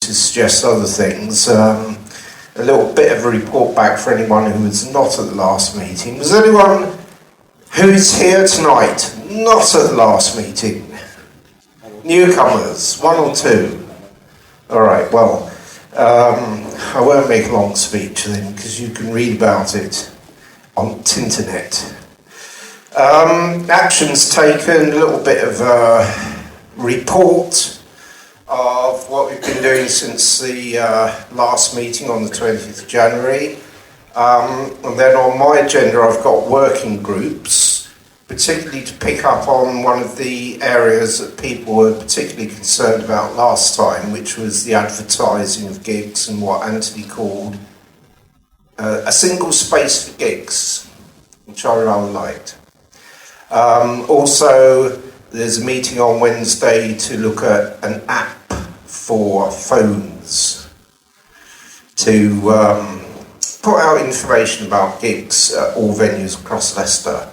to suggest other things. A little bit of a report back for anyone who was not at the last meeting. Was anyone who's here tonight not at the last meeting? Newcomers, one or two? Alright, well, I won't make a long speech then, because you can read about it on the internet. Actions taken, a little bit of a report of what we've been doing since the last meeting on the 20th of January. And then on my agenda I've got working groups, particularly to pick up on one of the areas that people were particularly concerned about last time, which was the advertising of gigs and what Anthony called a single space for gigs, which I rather liked. Also, there's a meeting on Wednesday to look at an app for phones to put out information about gigs at all venues across Leicester.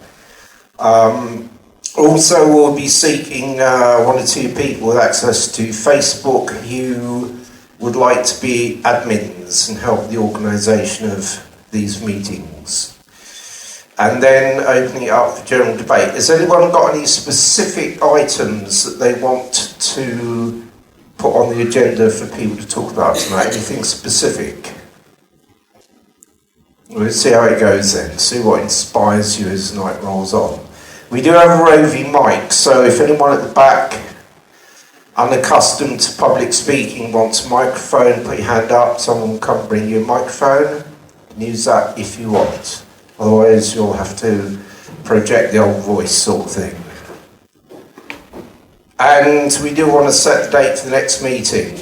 Also, we'll be seeking one or two people with access to Facebook who would like to be admins and help the organisation of these meetings. And then opening it up for general debate. Has anyone got any specific items that they want to put on the agenda for people to talk about tonight? Anything specific? We'll see how it goes then, see what inspires you as the night rolls on. We do have a roving mic, so if anyone at the back, unaccustomed to public speaking, wants a microphone, put your hand up, someone will come bring you a microphone. You can use that if you want. Otherwise you'll have to project the old voice sort of thing. And we do want to set the date for the next meeting.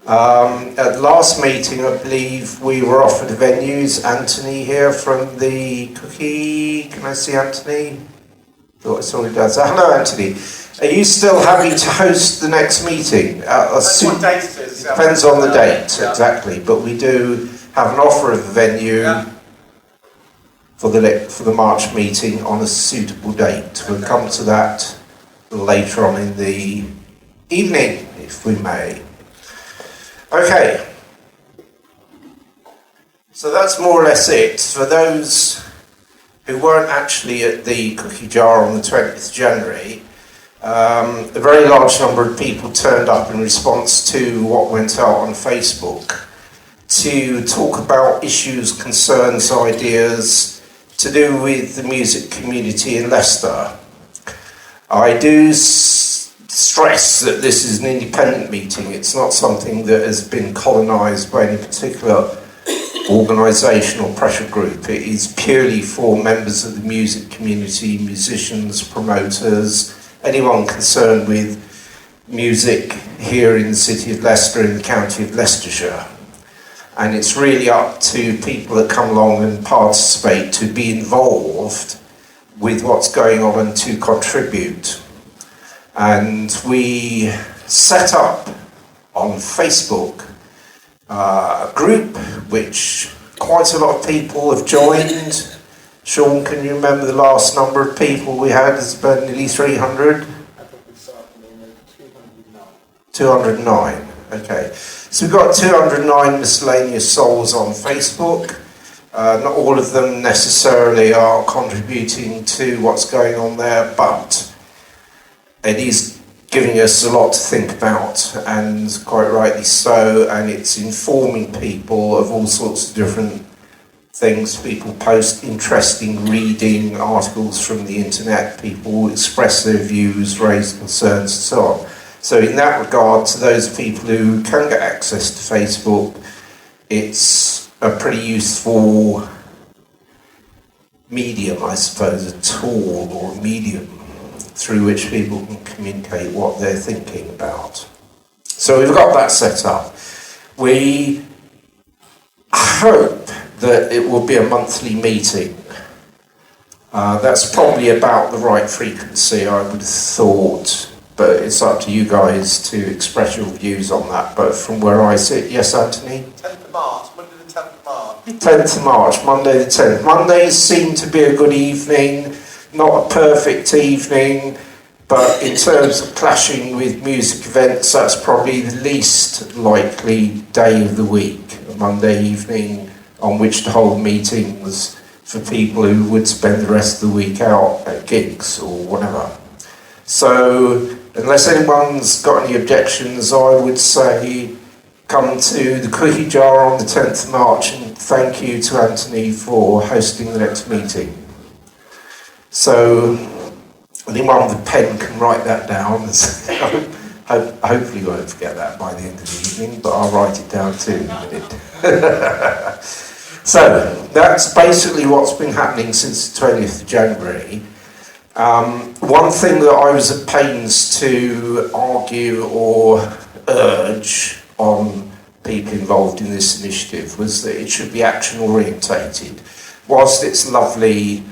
At the last meeting, I believe we were offered a venues. Anthony here from the Cookie. Can I see Anthony? Thought I saw he does. Hello, Anthony. Are you still happy to host the next meeting? What date it is? Depends on the date, exactly. But we do have an offer of a venue for the March meeting on a suitable date. We'll come to that later on in the evening, if we may. Okay, so that's more or less it. For those who weren't actually at the cookie jar on the 20th of January, a very large number of people turned up in response to what went out on Facebook to talk about issues, concerns, ideas to do with the music community in Leicester. I do stress that this is an independent meeting. It's not something that has been colonised by any particular organisation or pressure group. It is purely for members of the music community, musicians, promoters, anyone concerned with music here in the city of Leicester, in the county of Leicestershire. And it's really up to people that come along and participate to be involved with what's going on and to contribute. And we set up on Facebook a group which quite a lot of people have joined. Sean, can you remember the last number of people we had? It's about nearly 300? 209, okay. So we've got 209 miscellaneous souls on Facebook. Not all of them necessarily are contributing to what's going on there, but it is giving us a lot to think about, and quite rightly so, and it's informing people of all sorts of different things. People post interesting reading articles from the internet, people express their views, raise concerns and so on. So in that regard, to those people who can get access to Facebook, it's a pretty useful medium, I suppose, a tool or a medium through which people can communicate what they're thinking about. So we've got that set up. We hope that it will be a monthly meeting. That's probably about the right frequency, I would have thought, but it's up to you guys to express your views on that. But from where I sit, yes, Anthony? 10th of March, Monday the 10th of March. 10th of March, Monday the 10th. Mondays seem to be a good evening, not a perfect evening, But in terms of clashing with music events, that's probably the least likely day of the week, a Monday evening on which to hold meetings for people who would spend the rest of the week out at gigs or whatever. So, unless anyone's got any objections, I would say come to the Cookie Jar on the 10th of March, and thank you to Anthony for hosting the next meeting. So, anyone with a pen can write that down. Hopefully you won't forget that by the end of the evening, but I'll write it down too in a minute. So, that's basically what's been happening since the 20th of January. One thing that I was at pains to argue or urge on people involved in this initiative was that it should be action orientated. Whilst it's lovely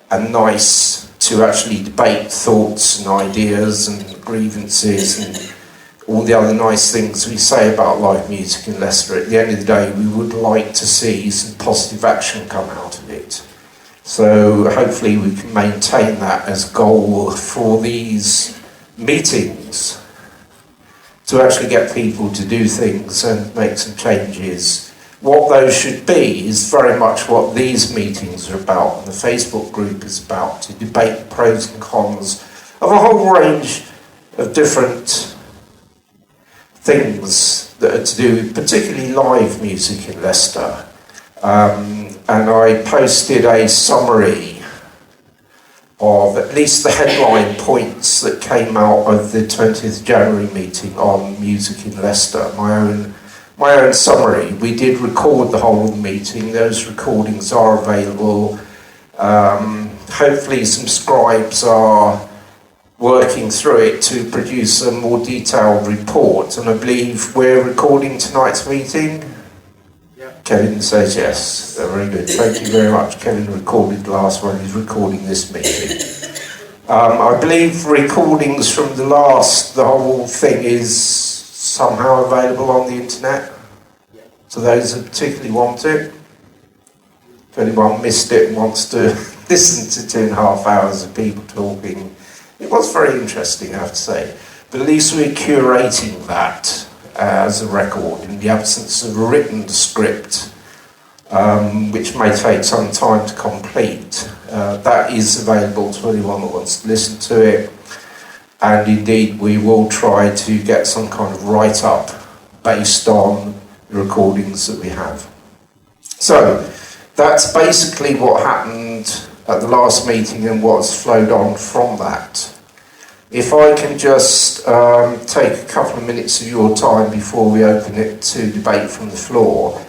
and nice to actually debate thoughts and ideas and grievances and all the other nice things we say about live music in Leicester, at the end of the day we would like to see some positive action come out of it. So hopefully we can maintain that as a goal for these meetings, to actually get people to do things and make some changes. What those should be is very much what these meetings are about, and the Facebook group is about, to debate the pros and cons of a whole range of different things that are to do with particularly live music in Leicester. And I posted a summary of at least the headline points that came out of the 20th January meeting on music in Leicester. My own summary. We did record the whole of the meeting. Those recordings are available. Hopefully some scribes are working through it to produce a more detailed report, and I believe we're recording tonight's meeting. Kevin says yes. Very good. Thank you very much. Kevin recorded the last one. He's recording this meeting. I believe recordings from the whole thing is somehow available on the internet. So those who particularly want it. If anyone missed it and wants to listen to 2.5 hours of people talking, it was very interesting, I have to say. But at least we're curating that as a record in the absence of a written script, which may take some time to complete. That is available to anyone that wants to listen to it, and indeed we will try to get some kind of write-up based on the recordings that we have. So that's basically what happened at the last meeting and what's flowed on from that. If I can just take a couple of minutes of your time before we open it to debate from the floor.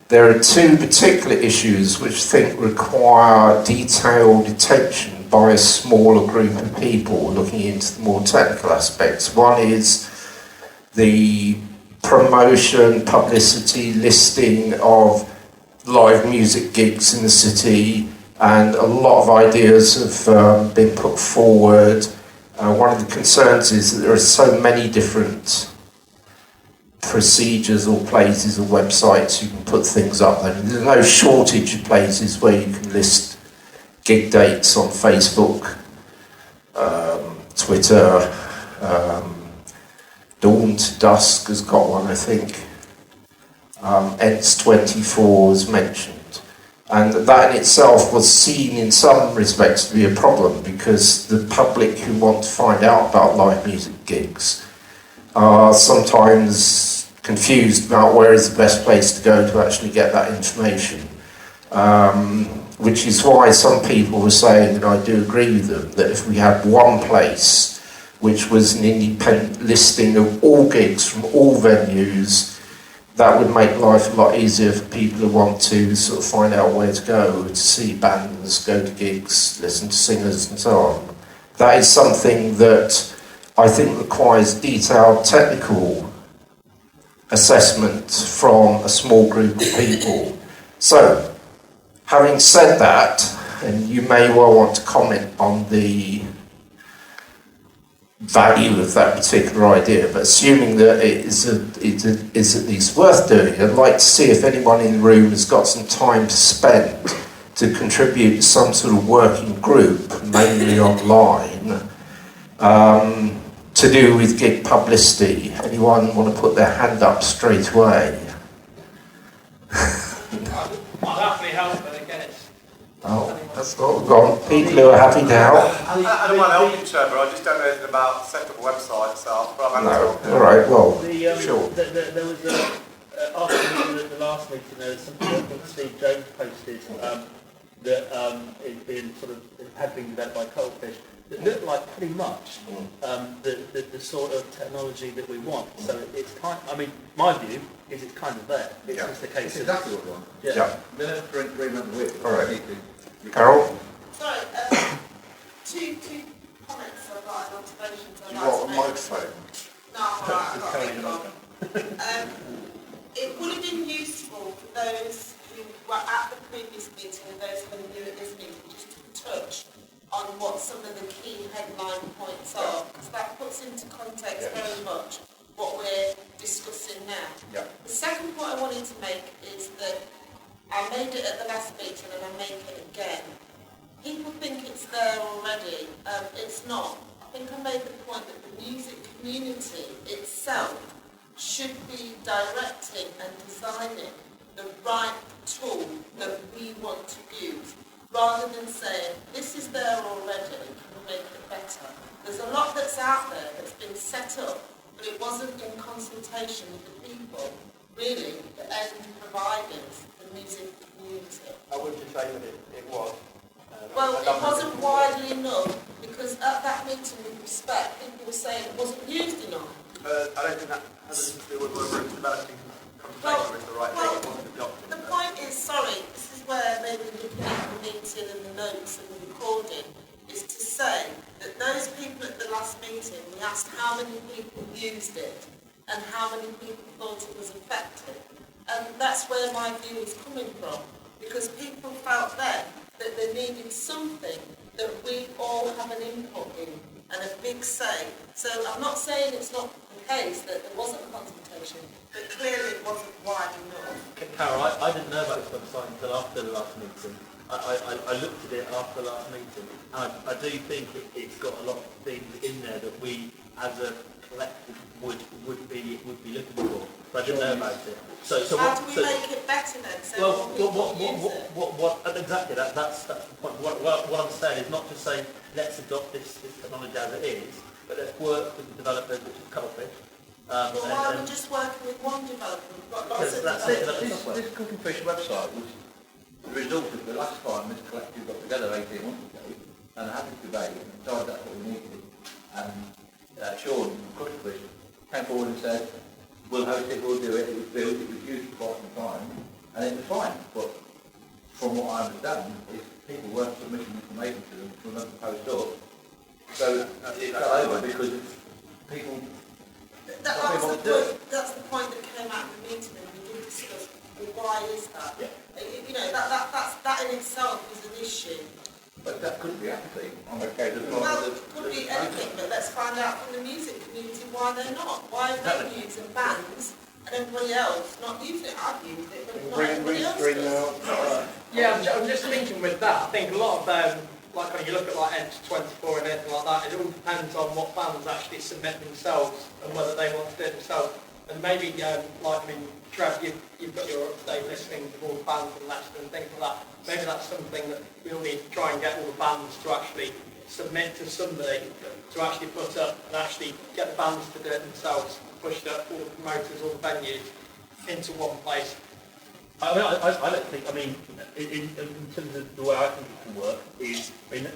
There are two particular issues which I think require detailed attention by a smaller group of people looking into the more technical aspects. One is the promotion, publicity, listing of live music gigs in the city, and a lot of ideas have been put forward. One of the concerns is that there are so many different procedures or places or websites you can put things up there. There's no shortage of places where you can list gig dates on Facebook, Twitter, Dawn to Dusk has got one, I think. ENTS24 was mentioned. And that in itself was seen in some respects to be a problem, because the public who want to find out about live music gigs are sometimes confused about where is the best place to go to actually get that information. Which is why some people were saying, and I do agree with them, that if we had one place which was an independent listing of all gigs from all venues, that would make life a lot easier for people who want to sort of find out where to go, to see bands, go to gigs, listen to singers and so on. That is something that I think requires detailed technical assessment from a small group of people. So, having said that, and you may well want to comment on the value of that particular idea, but assuming that it is at least worth doing, I'd like to see if anyone in the room has got some time to spend to contribute to some sort of working group, mainly online, to do with gig publicity. Anyone want to put their hand up straight away? I'll happily help, but again, it's... Oh, that's not gone. People who are happy to help. I don't mind helping each other, I just don't know anything about setting up a website itself. But I'm No, all right, well, sure. There was after the last meeting, there was something I think Steve Jones posted that had been developed by Coalfish that looked like pretty much the sort of technology that we want. So it's kind. I mean, my view is it's kind of there. It's just a case. It's exactly what we want. Yeah. They're three months with. All right. Carol? Sorry, two comments I've got and observations I'd You like to want a make. microphone? No, I'm alright, I've got a big one. It would have been useful for those who were at the previous meeting and those who are new at this meeting just to touch on what some of the key headline points are, because that puts into context very much what we're discussing now. Yeah. The second point I wanted to make is that I made it at the last meeting and I make it again. People think it's there already. It's not. I think I made the point that the music community itself should be directing and designing the right tool that we want to use, rather than saying, this is there already, can we make it better? There's a lot that's out there that's been set up, but it wasn't in consultation with the people, really, the end providers, the music community. I wouldn't say that it was. Well, it wasn't widely enough, because at that meeting, with respect, people were saying it wasn't used enough. I don't think that has anything to do with whether it's developing consultation is the right thing. It wasn't adopted. The point is, sorry, this is where maybe looking at the meeting and the notes and the recording, is to say that those people at the last meeting, we asked how many people used it and how many people thought it was effective. And that's where my view is coming from, because people felt then that they needed something that we all have an input in and a big say. So I'm not saying it's not the case that there wasn't consultation, but clearly it wasn't wide enough. Carol, I didn't know about this website until after the last meeting. I looked at it after the last meeting, and I do think it's got a lot of things in there that we, as a collective, would be looking for. But I didn't know about it. So how do we make it better then? So exactly that's the point. What I'm saying is not to say let's adopt this technology as it is, but let's work with the developers, which is Coalfish. Well, why are we just working with one developer? We've got lots of This Cooking Fish website was the result of the last time this collective got together 18 months ago and had this debate and decided that's what we needed. And Sean from Cooking Fish came forward and said, we'll host it, we'll do it. It was built, it was used for quite some time, and it was fine. But from what I understand, is people weren't submitting information to them for them to post up. So it fell over because people. That's the point that came out of the meeting, and we did discuss, well, why is that? Yeah. You know, that in itself is an issue. But that couldn't be anything on the case of Well, it could be anything, but let's find out from the music community why they're not. Why are they using bands and everybody else not using it? I've used it, but not everybody else does. Yeah, I'm just thinking with that. I think a lot of like when you look at like N24 and anything like that, it all depends on what bands actually submit themselves and whether they want to do it themselves. And maybe, Trev, you've got your up-to-date listings of all the bands in Leicester and things like that. Maybe that's something that we'll need to try and get all the bands to actually submit to somebody to actually put up and actually get the bands to do it themselves, push it up, all the promoters, all the venues into one place. I don't think, in terms of the way I think it can work is,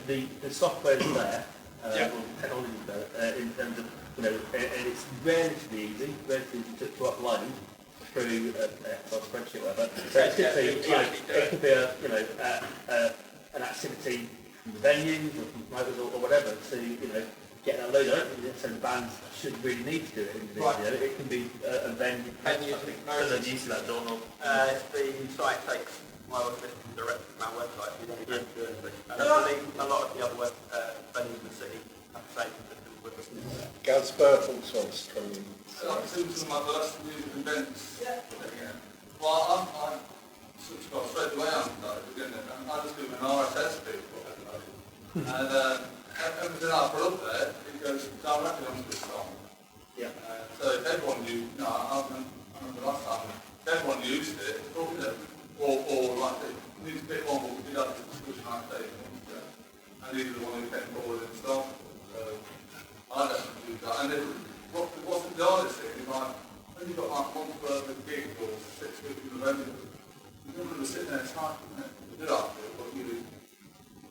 the software is there, or technology is there, in terms of, and it's relatively easy to upload through an Excel spreadsheet or whatever. So it could be an activity from the venues or from promoters or whatever to, get that load. I don't think so the bands should really need to do it individually. Right. It can be a venue. Venues, I think most of the use of that door knob. If the site takes my listing directly from our website, you don't need to do anything. And I believe a lot of the other venues in the city have the same system with us. Gaz Burford wants to come in. I've seen some of the Leicester Music events. Yeah. Well, I'm subscribed straight away on that, and I just do an RSS feed for it. And everything I put up there, it goes used it, or like it needs a bit more, but we did have this discussion like that, and these are the ones who came forward and stuff. I definitely do that. And then what's the hardest thing is like, when you've got like one further gig or 6 weeks in the venue, you're not going to sit there and type, you do that, but you,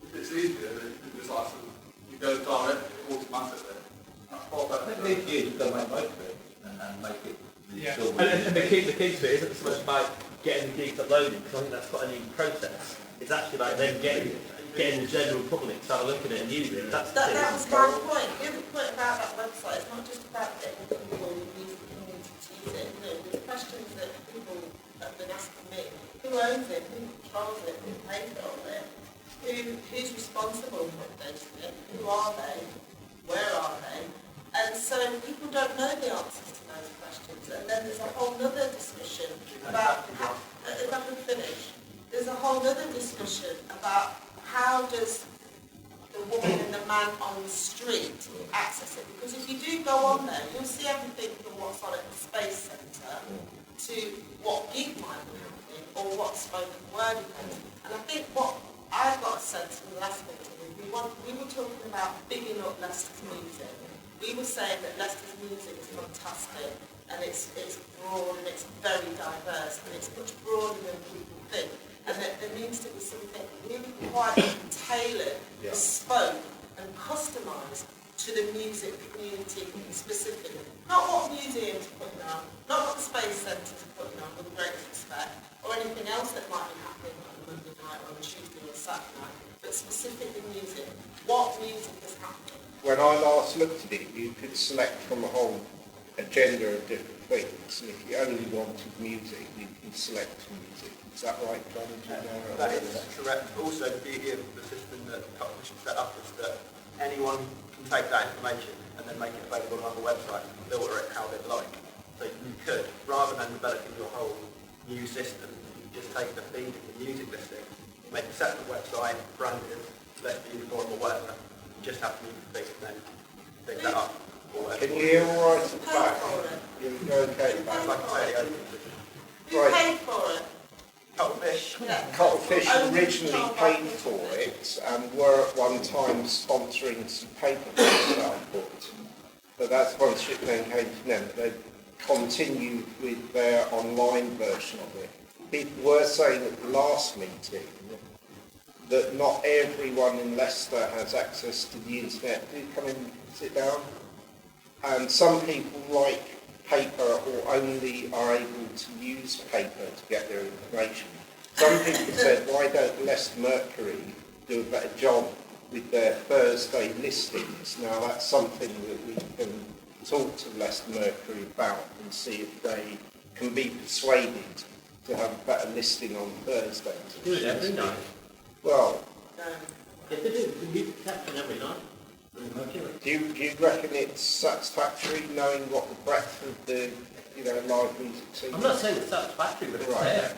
if it's easier, then you can just like sort of, you go directly, automatically. That's far better. I think the key is you've got to make most of it and make it. Yeah. And the key to it isn't so much about getting the gigs uploaded, because I think that's quite a neat process. It's actually like then getting the general public to have a look at it and use it. That was my point. The other point about that website is not just about getting people in the music community to use it. You know, the questions that people have been asking me: who owns it? Who controls it? Who pays for it? Who's responsible for updating it? Who are they? Where are they? And so people don't know the answers to those questions. And then there's a whole other discussion about if I can finish. There's a whole other discussion about how does the woman and the man on the street access it? Because if you do go on there, you'll see everything from what's on at the Space Centre to what gig might be happening or what spoken word event. And I think what I've got a sense from the last meeting is we were talking about bigging up Leicester's music. We were saying that Leicester's music is fantastic and it's broad and it's very diverse and it's much broader than people think. And that there needs to be something really quite tailored, bespoke and customised to the music community specifically. Not what museums are putting on, not what the Space Centres are putting on with greatest respect, or anything else that might be happening on a Monday night or a Tuesday or a Saturday night, but specifically music. What music is happening? When I last looked at it, you could select from a whole agenda of different things, and if you only wanted music, you could select music. Is that right, John? That is correct. Also, the beauty of the system that Cutlass set up is that anyone can take that information and then make it available on the website and filter it how they'd like. So you could, rather than developing your whole new system, you just take the feed of the music listing, make a separate website, branded, Leicester Music Forum or whatever, you just have to use the feed and then pick that up. Can you hear all right at the back? You're okay back? Like I say, open system. Who paid for it? Cuttlefish. Cuttlefish originally paid for it and were at one time sponsoring some paperbacks that I booked. But that sponsorship then came to them. They continued with their online version of it. People were saying at the last meeting that not everyone in Leicester has access to the internet. Do come in and sit down. And some people like paper or only are able to use paper to get their information. Some people said, why don't Leicester Mercury do a better job with their Thursday listings? Now that's something that we can talk to Leicester Mercury about and see if they can be persuaded to have a better listing on Thursdays. Do it every night. Well, If they do, you can capture every night. do you reckon it's satisfactory knowing what the breadth of the live music scene? I'm not saying it's satisfactory, but it's Right. there.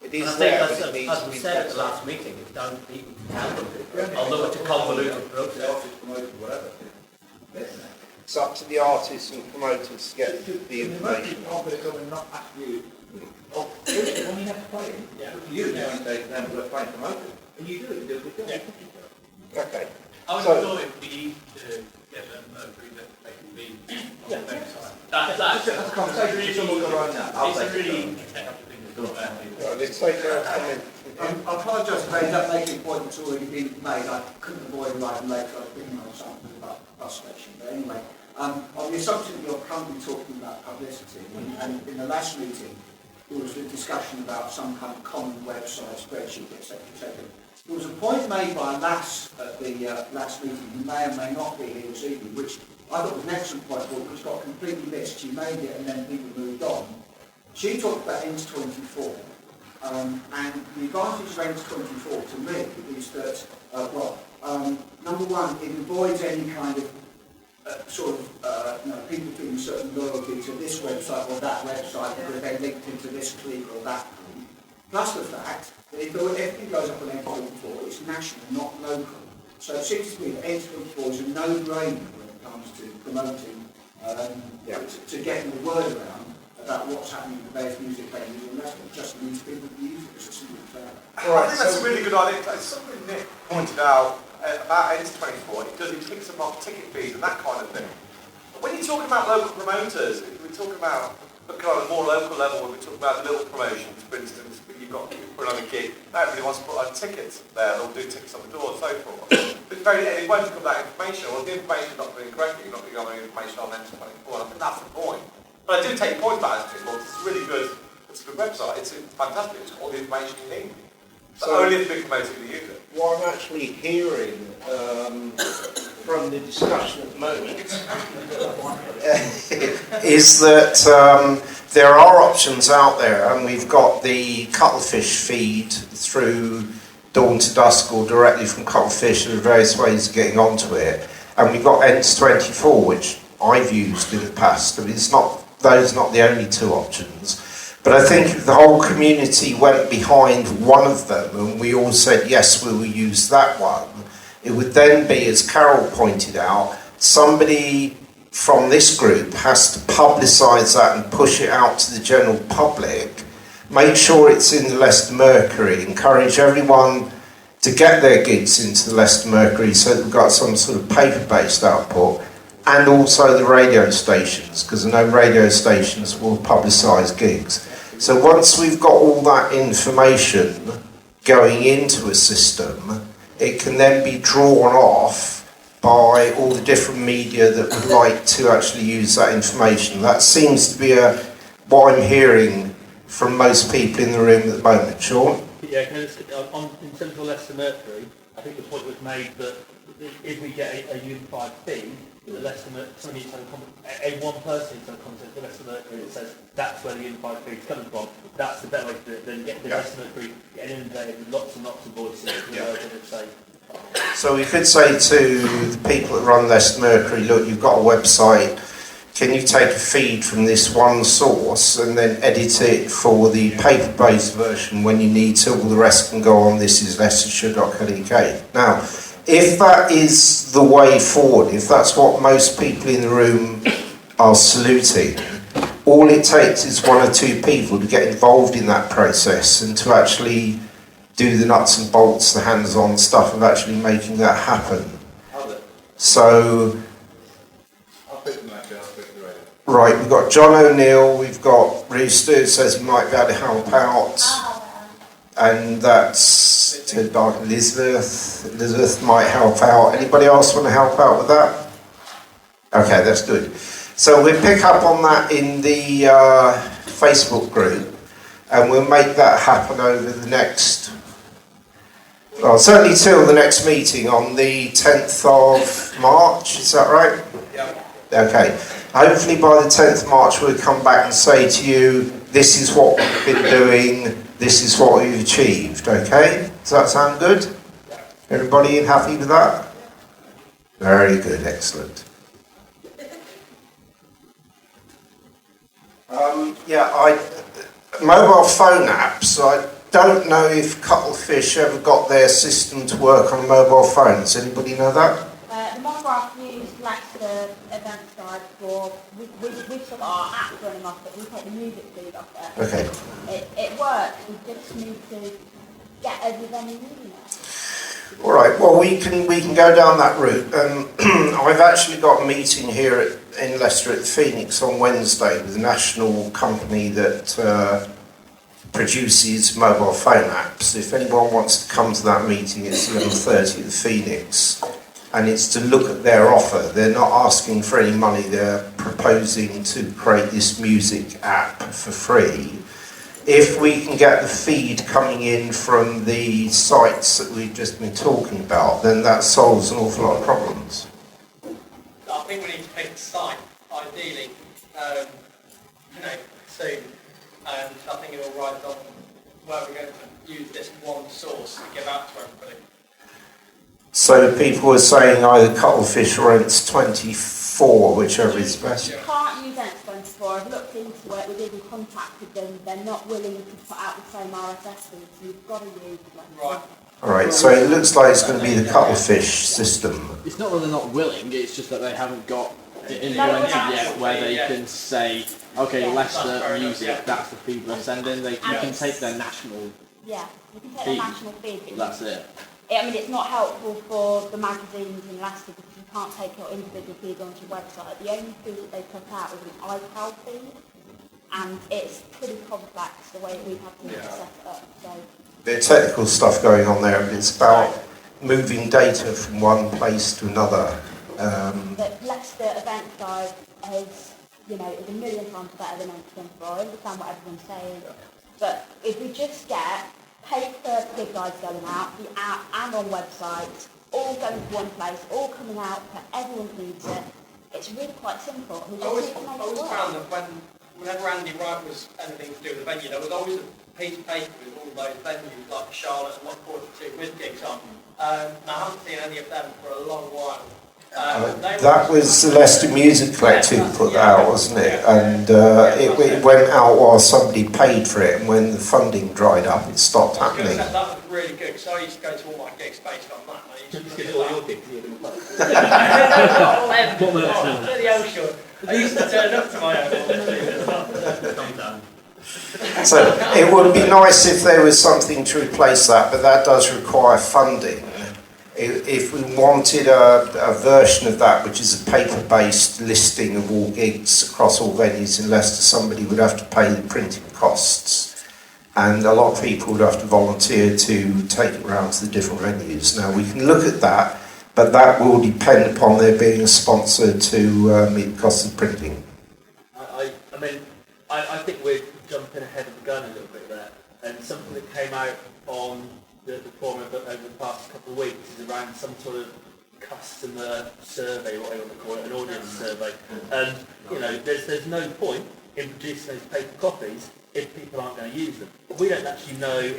It is And I there, think, but it needs as to we be said at the better. last meeting, it's down to people to tell them. Although it's a convoluted process. Office promoted, whatever. It's up to the artists and promoters to get the information. Not ask you. Oh, really? When you have to play it? Yeah. You know, and say, then we're playing promoters. And you do it, you do a good job. Okay. I would So- have thought it would be easy to get them agreed that they can be on the website. That's a conversation with someone go around that. I'll It's take a it. really technical thing to talk about. Well, let's take a comment. I apologise for that making a point that's already been made. I couldn't avoid arriving late, so I was bringing on something about the bus station. But anyway, on the assumption that you're currently talking about publicity, and in the last meeting, there was a discussion about some kind of common website, spreadsheet, etc., etc. There was a point made by Lass at the last meeting, who may or may not be here this evening, which I thought was an excellent point, but which got completely missed. She made it and then people moved on. She talked about Int24. And the advantage of Int24 to me is that, number one, it avoids any kind of people feeling certain loyalty to this website or that website because they're linked into this clique or that clique. Plus the fact that if everything goes up on Int24, it's national, not local. So it seems to me that Int24 is a no-brainer when it comes to promoting, to getting the word around about what's happening with the various music venues, and that's not just news people who use it, it's just something fair. I think that's a really good idea. It's something Nick pointed out about Ends24. It picks up on ticket fees and that kind of thing. But when you talk about local promoters, if we talk about a kind of more local level, when we talk about little promotions, for instance, you've got put on a gig, nobody wants to put on tickets there, they'll do tickets on the door and so forth. But it won't become that information, or if the information is not being correct, you're not going to get any information on Ends24. I think that's the point. But I do take your point about it, it's really good. It's a good website. It's fantastic. It's got all the information you need. So only if big promoters can use it. What I'm actually hearing from the discussion at the moment is that there are options out there, and we've got the Cuttlefish feed through Dawn to Dusk or directly from Cuttlefish. There are various ways of getting onto it, and we've got Ends24, which I've used in the past. I mean, those are not the only two options. But I think if the whole community went behind one of them and we all said, yes, we will use that one, it would then be, as Carol pointed out, somebody from this group has to publicise that and push it out to the general public, make sure it's in the Leicester Mercury, encourage everyone to get their gigs into the Leicester Mercury so that we've got some sort of paper-based output, and also the radio stations, because I know radio stations will publicise gigs. So once we've got all that information going into a system, it can then be drawn off by all the different media that would like to actually use that information. That seems to be what I'm hearing from most people in the room at the moment. Sean? Yeah, in terms of Leicester Mercury, I think the point was made that if we get a unified fee, the Leicester Mercury needs to have one person needs to have a contact with Leicester Mercury that says that's where the unified fee is coming from. That's the better way to do it than get the Leicester Mercury getting inundated with lots and lots of voices. So we could say to the people that run Leicester Mercury, look, you've got a website, can you take a feed from this one source and then edit it for the paper-based version when you need to, all the rest can go on thisisleicestershire.co.uk. Now, if that is the way forward, if that's what most people in the room are saluting, all it takes is one or two people to get involved in that process and to actually do the nuts and bolts, the hands-on stuff of actually making that happen. So, right, we've got John O'Neill, we've got Rooster who says he might be able to help out, and that's Elizabeth might help out. Anybody else want to help out with that? Okay, that's good. So we'll pick up on that in the Facebook group, and we'll make that happen over the next, well, certainly till the next meeting on the 10th of March, is that right? Yeah. Okay. Hopefully by the 10th of March we'll come back and say to you, this is what we've been doing, this is what we've achieved, okay? Does that sound good? Everybody happy with that? Very good, excellent. Mobile phone apps, I don't know if Cuttlefish ever got their system to work on mobile phones. Anybody know that? The mobile app used Leicester event side for, we've got our app running off it, we take the music feed off it. Okay. It works, we just need to get everyone using it. All right, well, we can go down that route. I've actually got a meeting here in Leicester at the Phoenix on Wednesday with a national company that produces mobile phone apps. If anyone wants to come to that meeting, it's 11:30 at the Phoenix, and it's to look at their offer. They're not asking for any money, they're proposing to create this music app for free. If we can get the feed coming in from the sites that we've just been talking about, then that solves an awful lot of problems. I think we need to pick a site, ideally, soon. And I think it will write on where we're going to use this one source to give out to everybody. So people are saying either Cuttlefish or Ents24, whichever is best. You can't use Ents24. I've looked into it, we've even contacted them. They're not willing to put out the same RSS feed, so you've got to use them. Right. Alright, so it looks like it's going to be the Cuttlefish system. It's not that they're not willing, it's just that they haven't got implemented yet where they can say, okay, Leicester Music, that's the feed we're sending. You can take their national. Yeah, you can take the national feed. But that's it. I mean, it's not helpful for the magazines in Leicester because you can't take your individual feed onto your website. The only feed that they put out is an iCloud feed, and it's pretty complex the way that we've had to set it up. So. There's technical stuff going on there, but it's about moving data from one place to another. The Leicester event guide is a million times better than N24. I understand what everyone's saying, but if we just get paper big guides going out, the app and on websites, all going to one place, all coming out for everyone who needs it, it's really quite simple. We just need to make it always work. found that whenever Andy Wright was anything to do with the venue, there was always a piece of paper with all those venues like Charlotte and 142 with gigs on. I haven't seen any of them for a long while. That was the Leicester Music Collective put that out, wasn't it? And it went out while somebody paid for it, and when the funding dried up, it stopped happening. That was really good, because I used to go to all my gigs based on that. Just get all your gigs you're going to play. I used to turn up to my own. So it would be nice if there was something to replace that, but that does require funding. If we wanted a version of that, which is a paper-based listing of all gigs across all venues in Leicester, somebody would have to pay the printing costs. And a lot of people would have to volunteer to take it around to the different venues. Now, we can look at that, but that will depend upon there being a sponsor to meet the cost of printing. I think we're jumping ahead of the gun a little bit there. And something that came out on the forum over the past couple of weeks is around some sort of customer survey, what I want to call it, an audience survey. And, there's no point in producing those paper copies if people aren't going to use them. We don't actually know,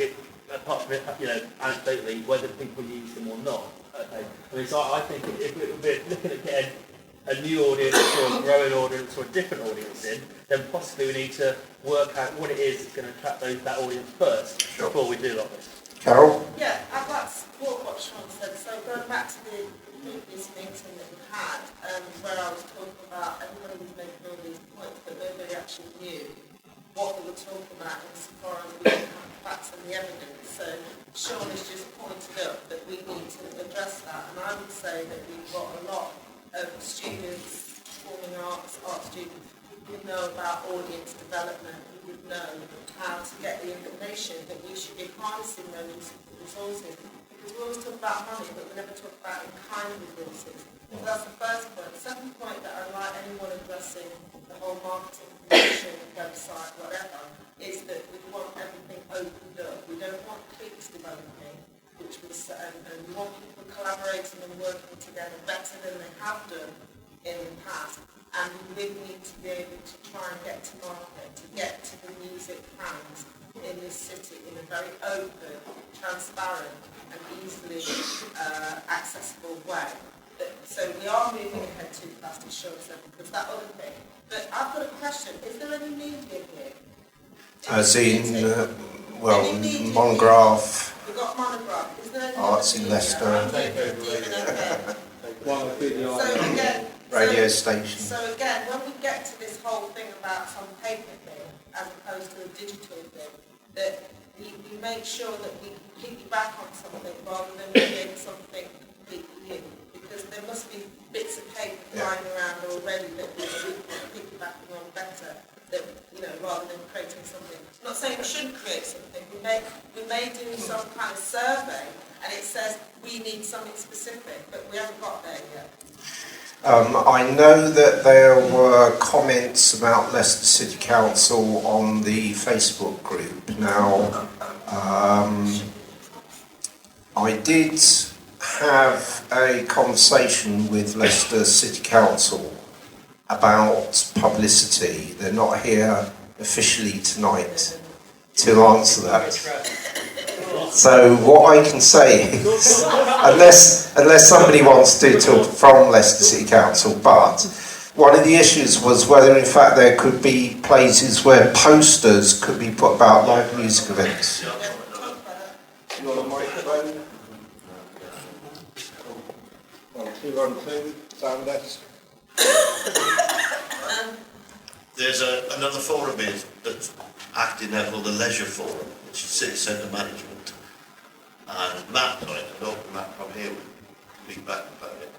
apart from anecdotally, whether people use them or not. Okay. So I think if we're looking at getting a new audience or a growing audience or a different audience in, then possibly we need to work out what it is that's going to attract that audience first before we do all this. Carol? Yeah, I'd like to support what Sean said. So going back to the previous meeting that we had, where I was talking about everybody was making all these points, but nobody actually knew what we were talking about insofar as we didn't have the facts and the evidence. So Sean has just pointed out that we need to address that, and I would say that we've got a lot of students, performing arts, art students, who would know about audience development, who would know how to get the information, that we should be harnessing those resources. Because we always talk about money, but we never talk about in-kind resources. So that's the first point. The second point that I'd like anyone addressing the whole marketing, promotion, website, whatever, is that we want everything opened up. We don't want cliques developing, which was, and we want people collaborating and working together better than they have done in the past. And we really need to be able to try and get to market, to get to the music fans in this city in a very open, transparent and easily accessible way. So we are moving ahead too fast, as Sean said, because that other thing. But I've got a question. Is there any media here? As in, Monograph. We've got Monograph. Is there any Arts in media? Leicester. So again, Radio station. So again, when we get to this whole thing about some paper thing as opposed to a digital thing, that we make sure that we piggyback on something rather than create something completely new. Because there must be bits of paper flying around already that we can piggyback on better, that, rather than creating something. I'm not saying we shouldn't create something. We may do some kind of survey and it says we need something specific, but we haven't got there yet. I know that there were comments about Leicester City Council on the Facebook group. Now, I did have a conversation with Leicester City Council about publicity. They're not here officially tonight to answer that. So what I can say is, unless somebody wants to talk from Leicester City Council, but one of the issues was whether in fact there could be places where posters could be put about live music events. You want a microphone? 1, 2, 1, 2, sound test. There's another forum that's acting there called the Leisure Forum, which is City Centre Management. And Matt, sorry, I don't Matt from here will speak back about it.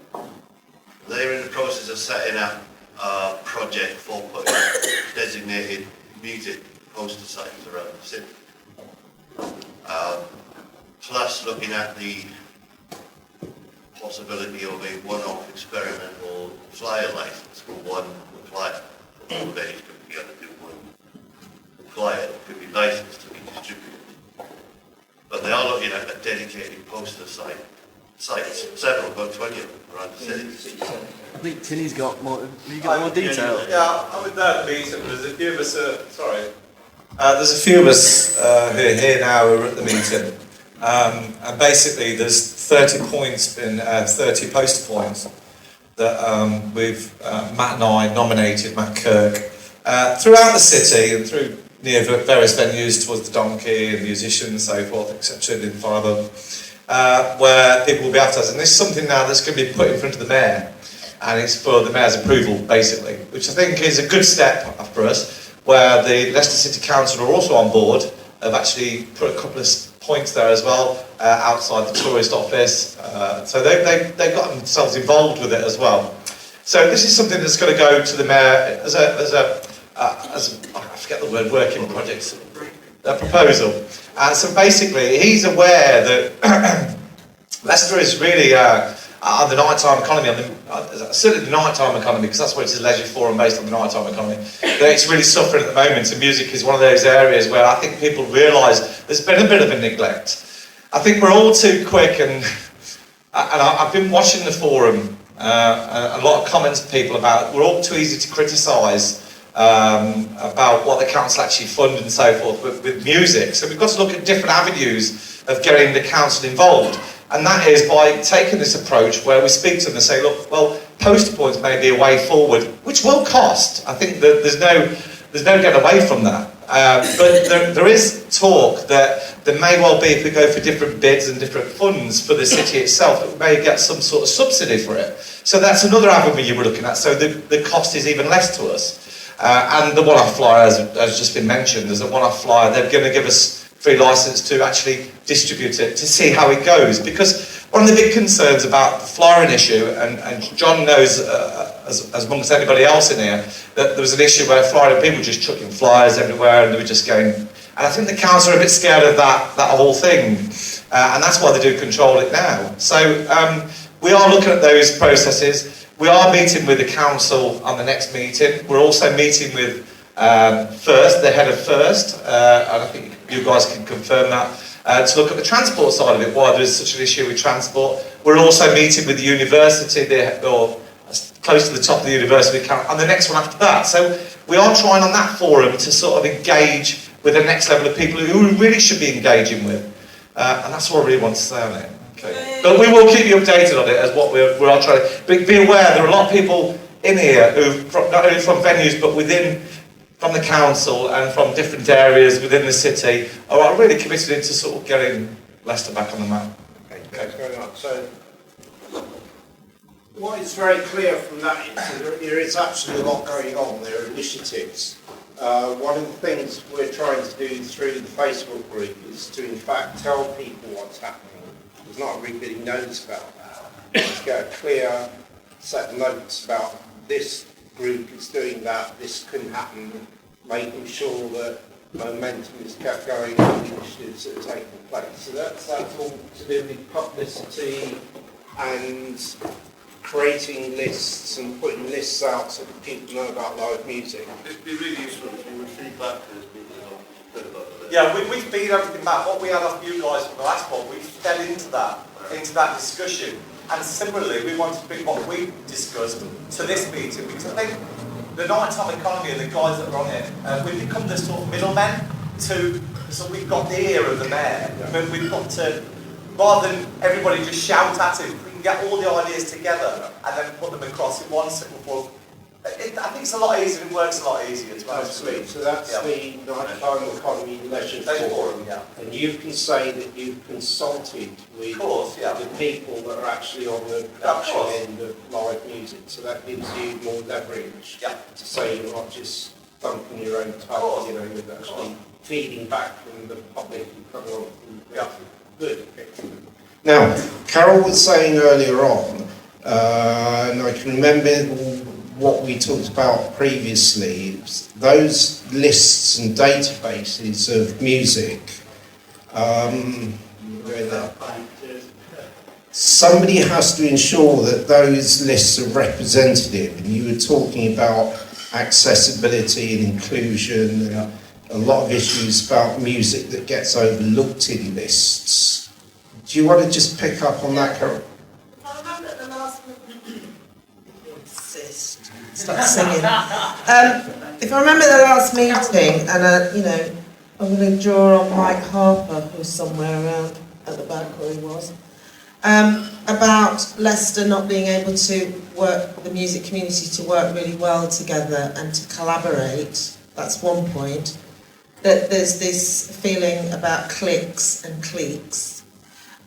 They're in the process of setting up a project for putting designated music poster sites around the city. Plus looking at the possibility of a one-off experimental flyer license for one flyer. For all days could be able to do one flyer that could be licensed to be distributed. But they are looking at a dedicated poster sites, several, about 20 of them around the city. I think Tinny's got more. You got more detail. Yeah, I was there at the meeting. There's a few of us. There's a few of us who are here now who are at the meeting, and basically there's 30 points in 30 poster points that we've Matt and I nominated Matt Kirk throughout the city and through near various venues towards the Donkey and musicians and so forth, etc. in Firebug, where people will be advertising. This is something now that's going to be put in front of the mayor, and it's for the mayor's approval, basically, which I think is a good step for us, where the Leicester City Council are also on board, have actually put a couple of points there as well, outside the tourist office, so they've got themselves involved with it as well. So this is something that's going to go to the mayor as a I forget the word, working project, a proposal. So basically, he's aware that Leicester is really on the nighttime economy, certainly the nighttime economy, because that's what it's a leisure forum based on the nighttime economy, that it's really suffering at the moment, and music is one of those areas where I think people realise there's been a bit of a neglect. I think we're all too quick, and I've been watching the forum, a lot of comments from people about we're all too easy to criticise about what the council actually fund and so forth with music. So we've got to look at different avenues of getting the council involved. And that is by taking this approach where we speak to them and say, look, well, poster points may be a way forward, which will cost. I think that there's no getting away from that. But there is talk that there may well be, if we go for different bids and different funds for the city itself, that we may get some sort of subsidy for it. So that's another avenue you were looking at. So the cost is even less to us. And the one-off flyer, has just been mentioned, there's a one-off flyer. They're going to give us free licence to actually distribute it, to see how it goes. Because one of the big concerns about the flyering issue, and John knows as amongst anybody else in here, that there was an issue where flyering people were just chucking flyers everywhere and they were just going... And I think the council are a bit scared of that whole thing. And that's why they do control it now. So we are looking at those processes. We are meeting with the council on the next meeting. We're also meeting with First, the head of First, and I think you guys can confirm that, to look at the transport side of it, why there is such an issue with transport. We're also meeting with the university, or close to the top of the university, and the next one after that. So we are trying on that forum to sort of engage with the next level of people who we really should be engaging with. And that's what I really want to say on it. Okay. But we will keep you updated on it as what we are trying to... But be aware, there are a lot of people in here who, not only from venues, but from the council and from different areas within the city, are really committed into sort of getting Leicester back on the map. Okay, thanks very much. So, what is very clear from that is that there is actually a lot going on. There are initiatives. One of the things we're trying to do through the Facebook group is to, in fact, tell people what's happening. There's not everybody knows about that. Let's get a clear set of notes about this group is doing that, this can happen, making sure that momentum is kept going and initiatives that are taking place. So that's all to do with publicity and creating lists and putting lists out so that people know about live music. It'd be really useful if you would feedback to us people who have heard about it. Yeah, we feed everything back. What we had off you guys from the last one, we fed into that discussion. And similarly, we want to bring what we discussed to this meeting, because I think the nighttime economy and the guys that are on it, we've become the sort of middlemen so we've got the ear of the mayor, but we've got to, rather than everybody just shout at him, we can get all the ideas together and then put them across in one simple form. I think it's a lot easier, it works a lot easier to manage. Absolutely. So that's the Nighttime Economy Leisure Forum. Yeah. And you can say that you've consulted with the people that are actually on the production end of live music. So that gives you more leverage to say you're not just thumping your own toe, you know, you're actually feeding back from the public and coming on. Good. Excellent. Now, Carol was saying earlier on, and I can remember what we talked about previously, those lists and databases of music. Somebody has to ensure that those lists are representative, and you were talking about accessibility and inclusion, and a lot of issues about music that gets overlooked in lists. Do you want to just pick up on that, Carol? I remember at the last Start singing. If I remember the last meeting, and you know, I'm going to draw on Mike Harper, who's somewhere around at the back where he was, about Leicester not being able to work, the music community to work really well together and to collaborate. That's one point. That there's this feeling about cliques and cliques,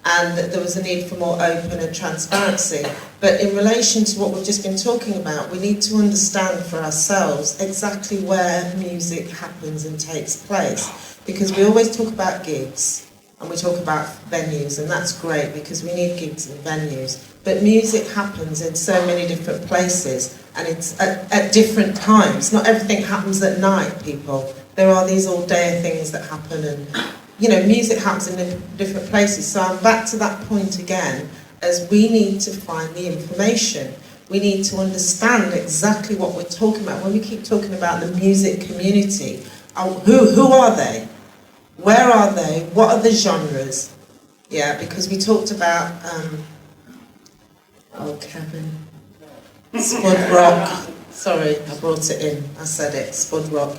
and that there was a need for more open and transparency. But in relation to what we've just been talking about, we need to understand for ourselves exactly where music happens and takes place. Because we always talk about gigs, and we talk about venues, and that's great because we need gigs and venues. But music happens in so many different places, and it's at different times. Not everything happens at night, people. There are these all-day things that happen, and you know, music happens in different places. So I'm back to that point again, as we need to find the information. We need to understand exactly what we're talking about. When we keep talking about the music community, who are they? Where are they? What are the genres? Yeah, because we talked about, Kevin, Spud Rock. Sorry, I brought it in. I said it, Spud Rock.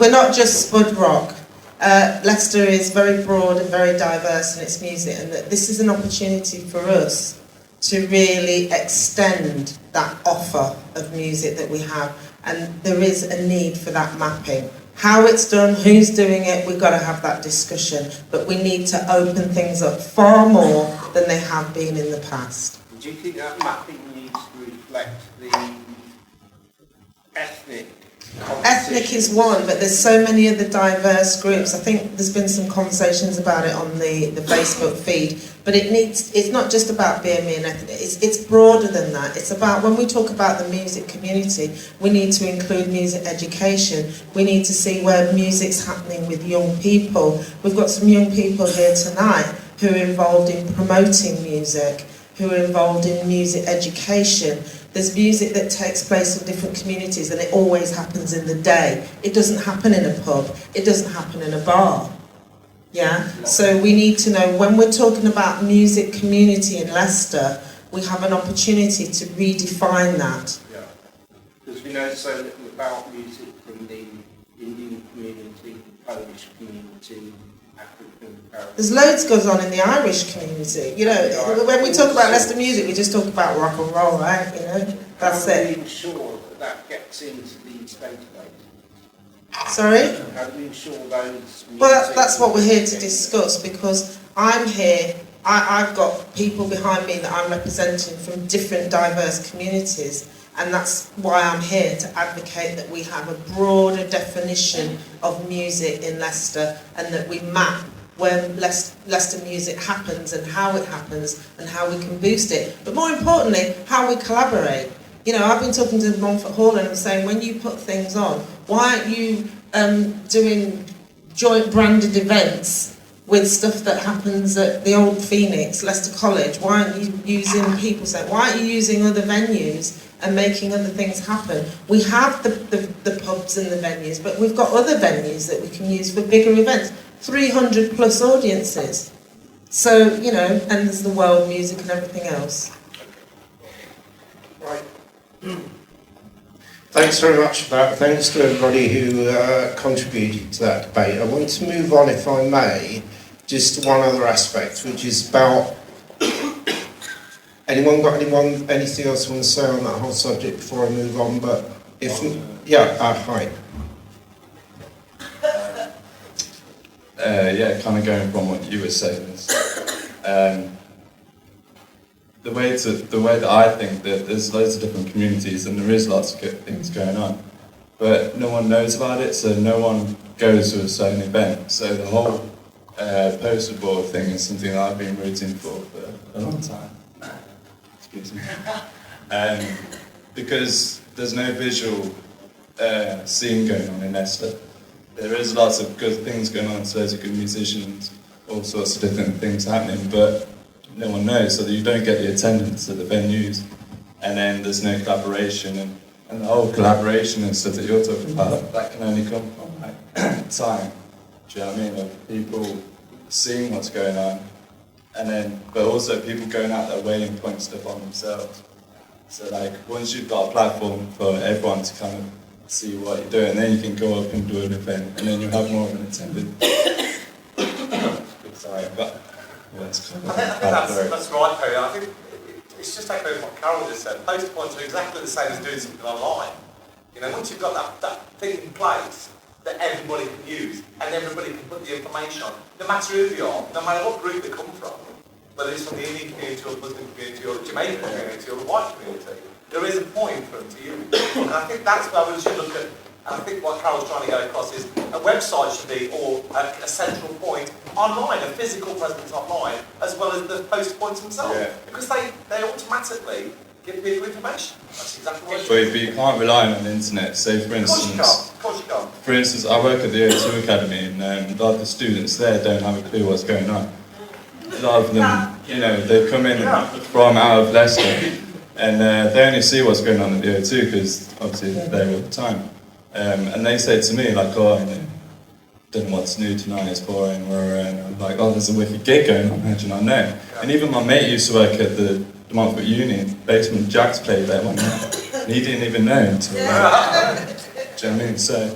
We're not just Spud Rock. Leicester is very broad and very diverse in its music, and that this is an opportunity for us to really extend that offer of music that we have, and there is a need for that mapping. How it's done, who's doing it, we've got to have that discussion, but we need to open things up far more than they have been in the past. Do you think that mapping needs to reflect the ethnic? Ethnic is one, but there's so many other diverse groups. I think there's been some conversations about it on the Facebook feed, but it's not just about BME and ethnic, it's broader than that. It's about, when we talk about the music community, we need to include music education. We need to see where music's happening with young people. We've got some young people here tonight who are involved in promoting music, who are involved in music education. There's music that takes place in different communities, and it always happens in the day. It doesn't happen in a pub. It doesn't happen in a bar. Yeah? So we need to know, when we're talking about music community in Leicester, we have an opportunity to redefine that. Yeah. Because we know so little about music from the Indian community, Polish community, African. There's loads goes on in the Irish community. You know, when we talk about Leicester music, we just talk about rock and roll, right? You know, that's it. How do we ensure that gets into these databases? Sorry? How do we ensure those? Well, that's what we're here to discuss, because I'm here, I've got people behind me that I'm representing from different diverse communities, and that's why I'm here to advocate that we have a broader definition of music in Leicester, and that we map where Leicester music happens and how it happens and how we can boost it. But more importantly, how we collaborate. You know, I've been talking to Montfort Hall and I'm saying, when you put things on, why aren't you doing joint branded events with stuff that happens at the old Phoenix, Leicester College? Why aren't you using, people say, why aren't you using other venues and making other things happen? We have the pubs and the venues, but we've got other venues that we can use for bigger events. 300 plus audiences. So, you know, and there's the world music and everything else. Right. Thanks very much for that. Thanks to everybody who contributed to that debate. I want to move on, if I may, just to one other aspect, which is about Anyone got anything else you want to say on that whole subject before I move on? But if yeah, hi. Yeah, kind of going from what you were saying is, the way that I think that there's loads of different communities and there is lots of good things going on, but no one knows about it, so no one goes to a certain event. So the whole poster board thing is something that I've been rooting for a long time. Excuse me. Because there's no visual scene going on in Leicester. There is lots of good things going on, so there's good musicians, all sorts of different things happening, but no one knows, so that you don't get the attendance at the venues, and then there's no collaboration, and the whole collaboration and stuff that you're talking about, that can only come from like time. Do you know what I mean? Of people seeing what's going on, and then, but also people going out their way and putting stuff on themselves. So like, once you've got a platform for everyone to kind of see what you're doing, then you can go up and do an event, and then you'll have more of an attendance. Sorry, but yeah, that's kind of I think that's right, Perry. I think it's just echoing what Carol just said. Poster points are exactly the same as doing something online. You know, once you've got that thing in place that everybody can use, and everybody can put the information on, no matter who they are, no matter what group they come from, whether it's from the Indian community or the Muslim community or the Jamaican community or the white community, there is a point for them to use. And I think that's where we should look at, and I think what Carol's trying to get across is a website should be, or a central point online, a physical presence online, as well as the poster points themselves. Yeah. Because they automatically give people information. That's exactly what it is. But you can't rely on the internet. Say for instance, Of course you can't. For instance, I work at the O2 Academy, and a lot of the students there don't have a clue what's going on. A lot of them, you know, they come in from out of Leicester, and they only see what's going on at the O2 because obviously they're there all the time. And they say to me, like, oh, I don't know what's new tonight, it's boring, and I'm like, oh, there's a wicked gig going on, how do you not know? And even my mate used to work at the Montfort Uni, Basement Jacks played there one night, and he didn't even know until, do you know what I mean? So,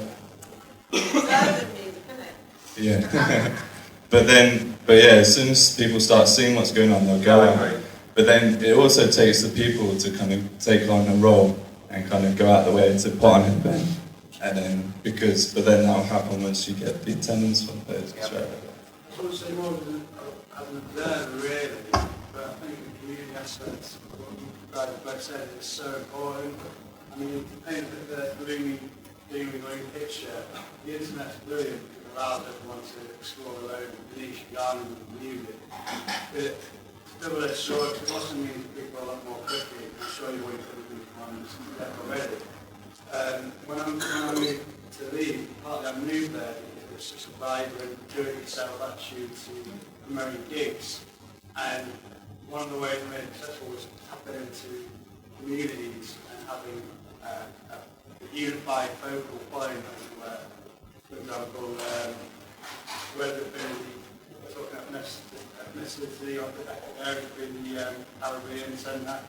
yeah. But yeah, as soon as people start seeing what's going on, they'll go out. But then it also takes the people to kind of take on a role and kind of go out the way to put on an event. And then, but then that'll happen once you get the attendance from those. It's also more of an observer, really, but I think the community aspect, what you guys both said, is so important. I mean, if you paint the gloomy picture, the internet's brilliant. Allows everyone to explore their own niche genre of music. But double-edged sword, it also means people a lot more quickly. I'm sure you've already put it on that already. When I moved to Leeds, partly I moved there because it was such a vibrant, do-it-yourself attitude to promoting gigs. And one of the ways I made it successful was tapping into communities and having a unified focal point where, for example, whether it be talking ethnicity or the Caribbean and that,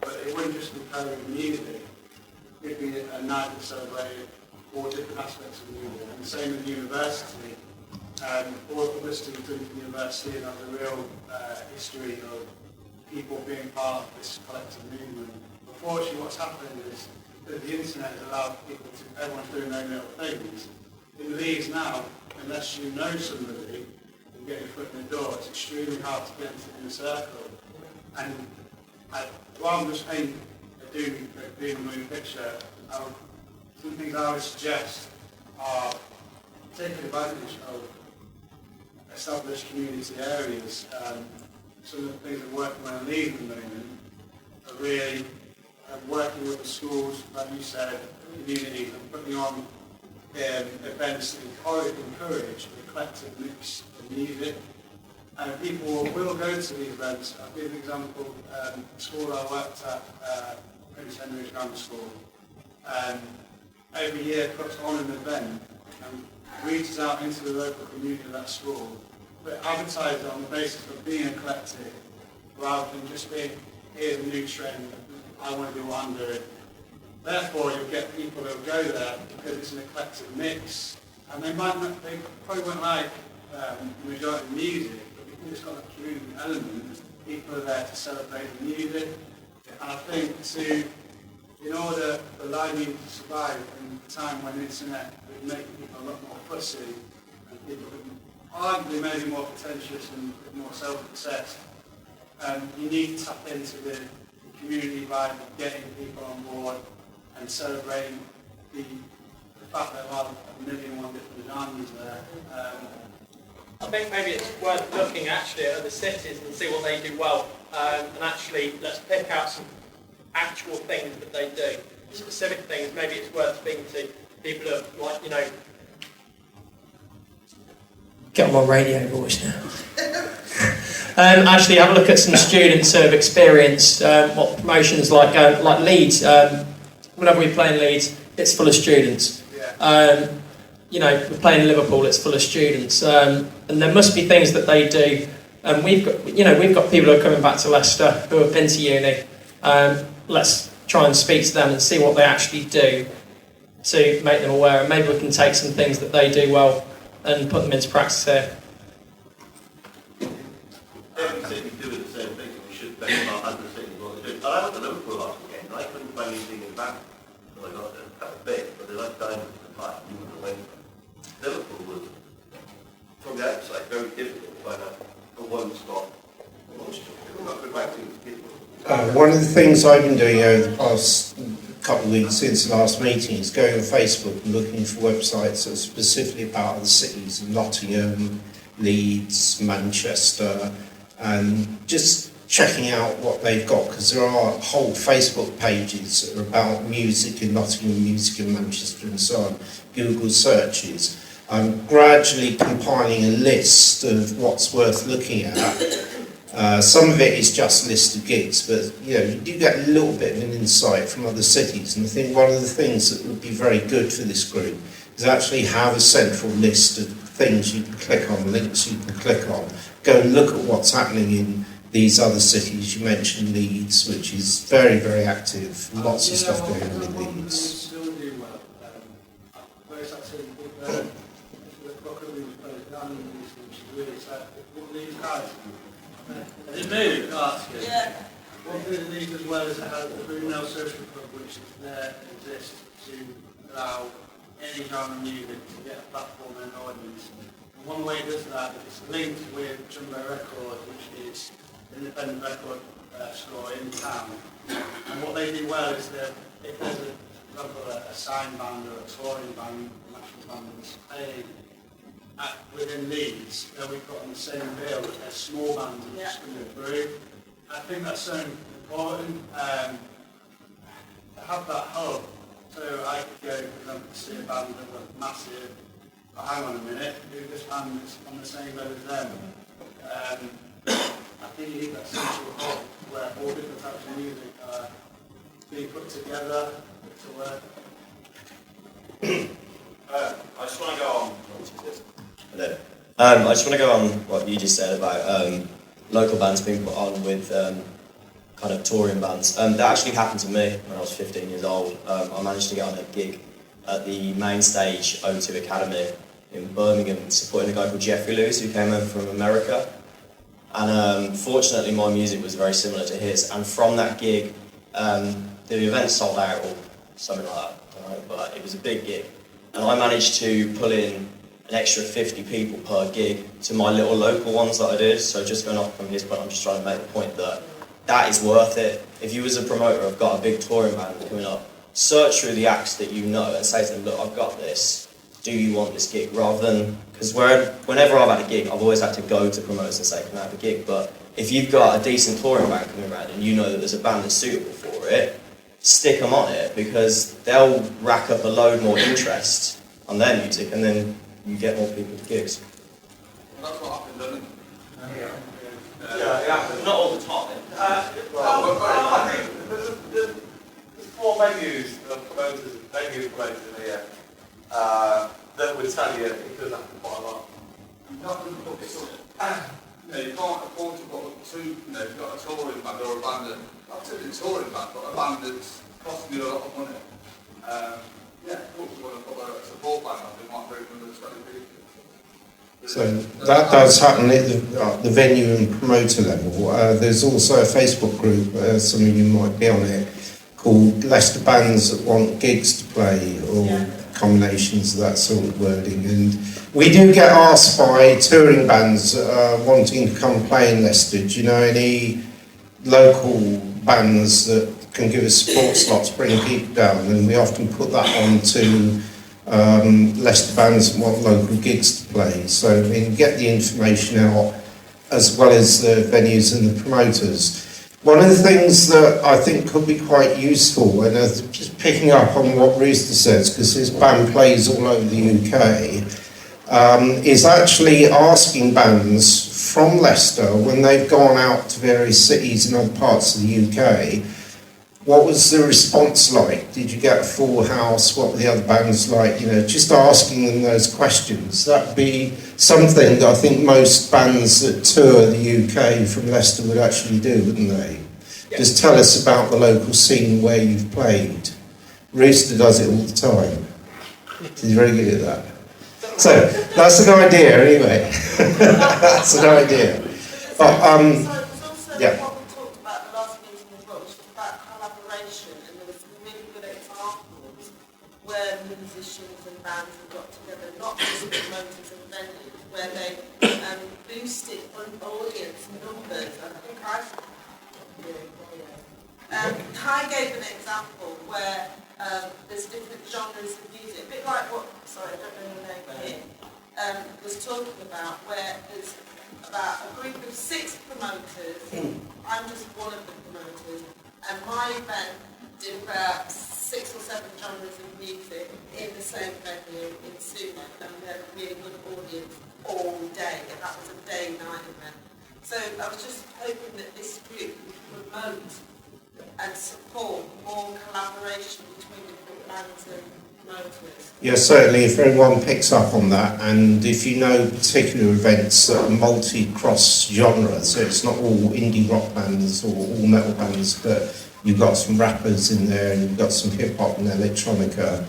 but it wouldn't just be Caribbean music. It'd be a night that celebrated all different aspects of music. And the same with the university. All of the students in the university and have a real history of people being part of this collective movement. Unfortunately, what's happened is that the internet has allowed people to, everyone's doing their own little things. In Leeds now, unless you know somebody and get your foot in the door, it's extremely hard to get into the inner circle. And rather than just paint a doom and gloom picture, some things I would suggest are taking advantage of established community areas. Some of the things that are working on Leeds at the moment are really working with the schools, like you said, communities, and putting on events that encourage the collective mix of music. And people will go to these events. I'll give an example. The school I worked at, Prince Henry's Grammar School, every year puts on an event and reaches out into the local community of that school, but advertises it on the basis of being a collective, rather than just being, here's a new trend, I want to do what I'm doing. Therefore, you'll get people who'll go there because it's an eclectic mix, and they probably won't like the majority of music, but because it's got a community element, people are there to celebrate the music. And I think in order for live music to survive in a time when the internet would make people a lot more fussy, and people arguably maybe more pretentious and more self-obsessed, you need to tap into the community vibe of getting people on board and celebrating the fact that there are a million and one different genres there. I think maybe it's worth looking actually at other cities and see what they do well, and actually let's pick out some actual things that they do, specific things. Maybe it's worth speaking to people who are, like, you know. Get on my radio voice now. Actually, have a look at some students who have experienced what promotions like Leeds. Whenever we play in Leeds, it's full of students. You know, we're playing in Liverpool, it's full of students, and there must be things that they do. And we've got people who are coming back to Leicester who have been to uni. Let's try and speak to them and see what they actually do to make them aware. And maybe we can take some things that they do well and put them into practice here. Every city doing the same thing, so we should benchmark other cities what they do. I went to Liverpool last weekend, and I couldn't find anything in back. So I got there, kind of big, but they like diamonds in the park, you wouldn't away from. Liverpool was, from the outside, very difficult to find a one spot. Not good back to people. One of the things I've been doing over the past couple of weeks since the last meeting is going on Facebook and looking for websites that are specifically about other cities, Nottingham, Leeds, Manchester, and just checking out what they've got, because there are whole Facebook pages that are about music in Nottingham, music in Manchester and so on, Google searches. I'm gradually compiling a list of what's worth looking at. Some of it is just a list of gigs, but you know, you do get a little bit of an insight from other cities, and I think one of the things that would be very good for this group is actually have a central list of things you can click on, links you can click on, go and look at what's happening in these other cities. You mentioned Leeds, which is very, very active, lots of stuff going on in Leeds. Is it me that ask you? Yeah. One thing that needs as well is it has the Bruno Social Club, which is there to exist to allow any genre of music to get a platform and an audience. And one way it does that is linked with Jumbo Records, which is an independent record store in town. And what they do well is that if there's a signed band or a touring band, a national band that's playing within Leeds, they'll be put on the same bill as their small bands that just coming through. I think that's so important to have that hub. So I could go, for example, to see a band that was massive, but hang on a minute, who this band is on the same level as them? I think you need that central hub where all different types of music are being put together to work. I just want to go on. Hello. I just want to go on what you just said about local bands being put on with kind of touring bands. That actually happened to me when I was 15 years old. I managed to get on a gig at the main stage O2 Academy in Birmingham, supporting a guy called Jeffrey Lewis who came over from America. And fortunately my music was very similar to his, and from that gig the event sold out or something like that, I don't know, but it was a big gig. And I managed to pull in an extra 50 people per gig to my little local ones that I did. So just going off from his point, I'm just trying to make the point that that is worth it. If you as a promoter have got a big touring band coming up, search through the acts that you know and say to them, look, I've got this, do you want this gig? Rather than, because whenever I've had a gig, I've always had to go to promoters and say, can I have a gig? But if you've got a decent touring band coming around and you know that there's a band that's suitable for it, stick them on it, because they'll rack up a load more interest on their music, and then you get more people to gigs. That's what happened, doesn't it? Yeah, not all the time. I think there's four venues of promoters in here that would tell you it could happen quite a lot. You can't afford to put two, you've got a touring band or a band that, not a touring band, but a band that's costing you a lot of money. Of course you want to put a support band up, it might bring another 20 people. So that does happen at the venue and promoter level. There's also a Facebook group, some of you might be on it, called Leicester Bands That Want Gigs to Play, or combinations of that sort of wording. And we do get asked by touring bands wanting to come play in Leicester. Do you know any local bands that can give us support slots, bring people down? And we often put that on to Leicester bands that want local gigs to play. So we can get the information out as well as the venues and the promoters. One of the things that I think could be quite useful, and just picking up on what Rooster says, because his band plays all over the UK, is actually asking bands from Leicester, when they've gone out to various cities in other parts of the UK, what was the response like? Did you get a full house? What were the other bands like? You know, just asking them those questions. That would be something that I think most bands that tour the UK from Leicester would actually do, wouldn't they? Yeah. Just tell us about the local scene where you've played. Rooster does it all the time. He's very good at that. So, that's an idea anyway. That's an idea. But, yeah. Where musicians and bands have got together, not just promoters and venues, where they boosted audience numbers. And I think I gave an example where there's different genres of music, a bit like what, sorry, I don't know your name here, was talking about, where there's about a group of 6 promoters. I'm just one of the promoters, and my event did about 6 or 7 genres of music in the same venue in Sumac, and we had a really good audience all day, and that was a day-night event. So I was just hoping that this group would promote and support more collaboration between different bands and promoters. Yeah, certainly, if everyone picks up on that, and if you know particular events that are multi-cross genre, so it's not all indie rock bands or all metal bands, but you've got some rappers in there and you've got some hip-hop and electronica.